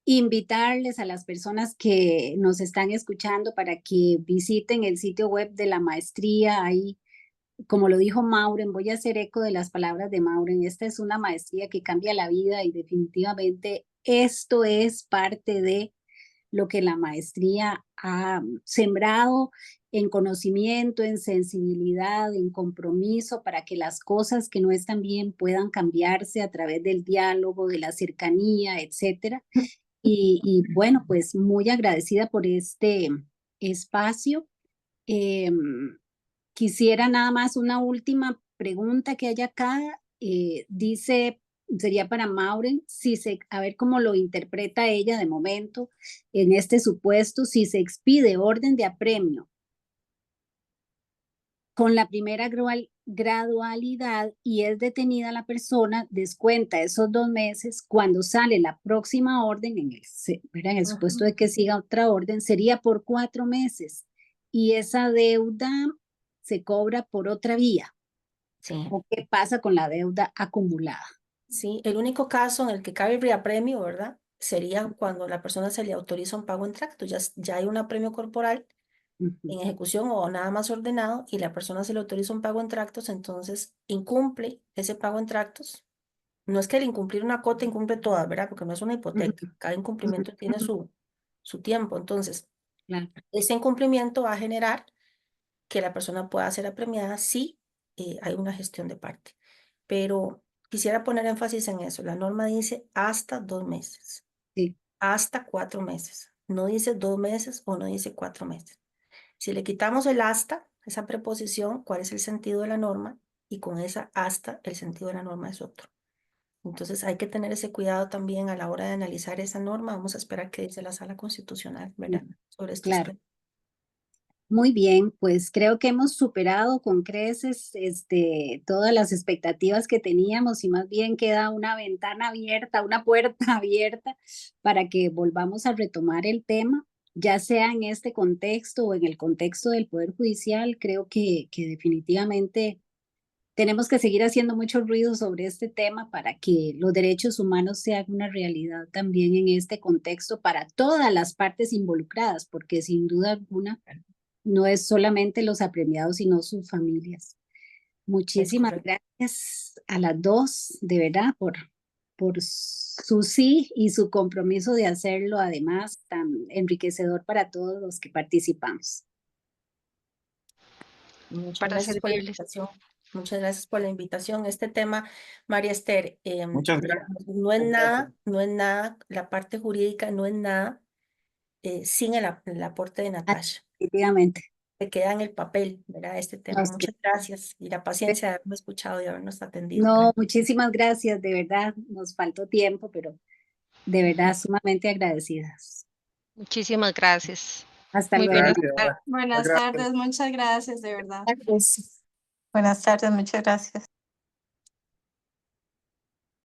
Invitarles a las personas que nos están escuchando para que visiten el sitio web de la maestría. Ahí, como lo dijo Maureen, voy a hacer eco de las palabras de Maureen. Esta es una maestría que cambia la vida y definitivamente esto es parte de lo que la maestría ha sembrado en conocimiento, en sensibilidad, en compromiso para que las cosas que no están bien puedan cambiarse a través del diálogo, de la cercanía, etcétera. Y bueno, pues muy agradecida por este espacio. Quisiera nada más una última pregunta que hay acá. Dice, sería para Maureen, a ver cómo lo interpreta ella de momento en este supuesto, si se expide orden de apremio con la primera gradualidad y es detenida la persona, descuenta esos 2 meses, cuando sale la próxima orden, en el supuesto de que siga otra orden, sería por 4 meses y esa deuda se cobra por otra vía. Sí. ¿O qué pasa con la deuda acumulada? Sí, el único caso en el que cabe el reapremio, ¿verdad? Sería cuando la persona se le autoriza un pago en tracto. Ya hay un apremio corporal en ejecución o nada más ordenado y la persona se le autoriza un pago en tractos, entonces incumple ese pago en tractos. No es que el incumplir una cota incumple todas, ¿verdad? Porque no es una hipoteca. Cada incumplimiento tiene su tiempo. Entonces, Claro. ese incumplimiento va a generar que la persona pueda ser apremiada si hay una gestión de parte. Pero quisiera poner énfasis en eso. La norma dice hasta 2 meses. Sí. Hasta 4 meses. No dice 2 meses o no dice 4 meses. Si le quitamos el hasta, esa preposición, ¿cuál es el sentido de la norma? Y con esa hasta, el sentido de la norma es otro. Entonces hay que tener ese cuidado también a la hora de analizar esa norma. Vamos a esperar qué dice la Sala Constitucional, ¿verdad? Sobre estos Claro. temas. Muy bien, pues creo que hemos superado con creces todas las expectativas que teníamos y más bien queda una ventana abierta, una puerta abierta para que volvamos a retomar el tema, ya sea en este contexto o en el contexto del Poder Judicial. Creo que definitivamente tenemos que seguir haciendo mucho ruido sobre este tema para que los derechos humanos sean una realidad también en este contexto para todas las partes involucradas, porque sin duda alguna no es solamente los apremiados, sino sus familias. Muchísimas gracias a las 2, de verdad, por su sí y su compromiso de hacerlo, además, tan enriquecedor para todos los que participamos. Muchas Para gracias por la servirles. invitación. Muchas gracias por la invitación. Este tema, María Esther, Muchas gracias. no es nada, la parte jurídica no es nada sin el aporte de Natasha. Definitivamente. Se queda en el papel, ¿verdad? Este tema. Nos Muchas gracias y la paciencia de haberme escuchado y habernos atendido. No, muchísimas gracias, de verdad, nos faltó tiempo, pero de verdad sumamente agradecidas. Muchísimas gracias. Hasta Muy luego. Gracias. Buenas Gracias. tardes, muchas gracias, de verdad. Gracias. Buenas tardes, muchas gracias.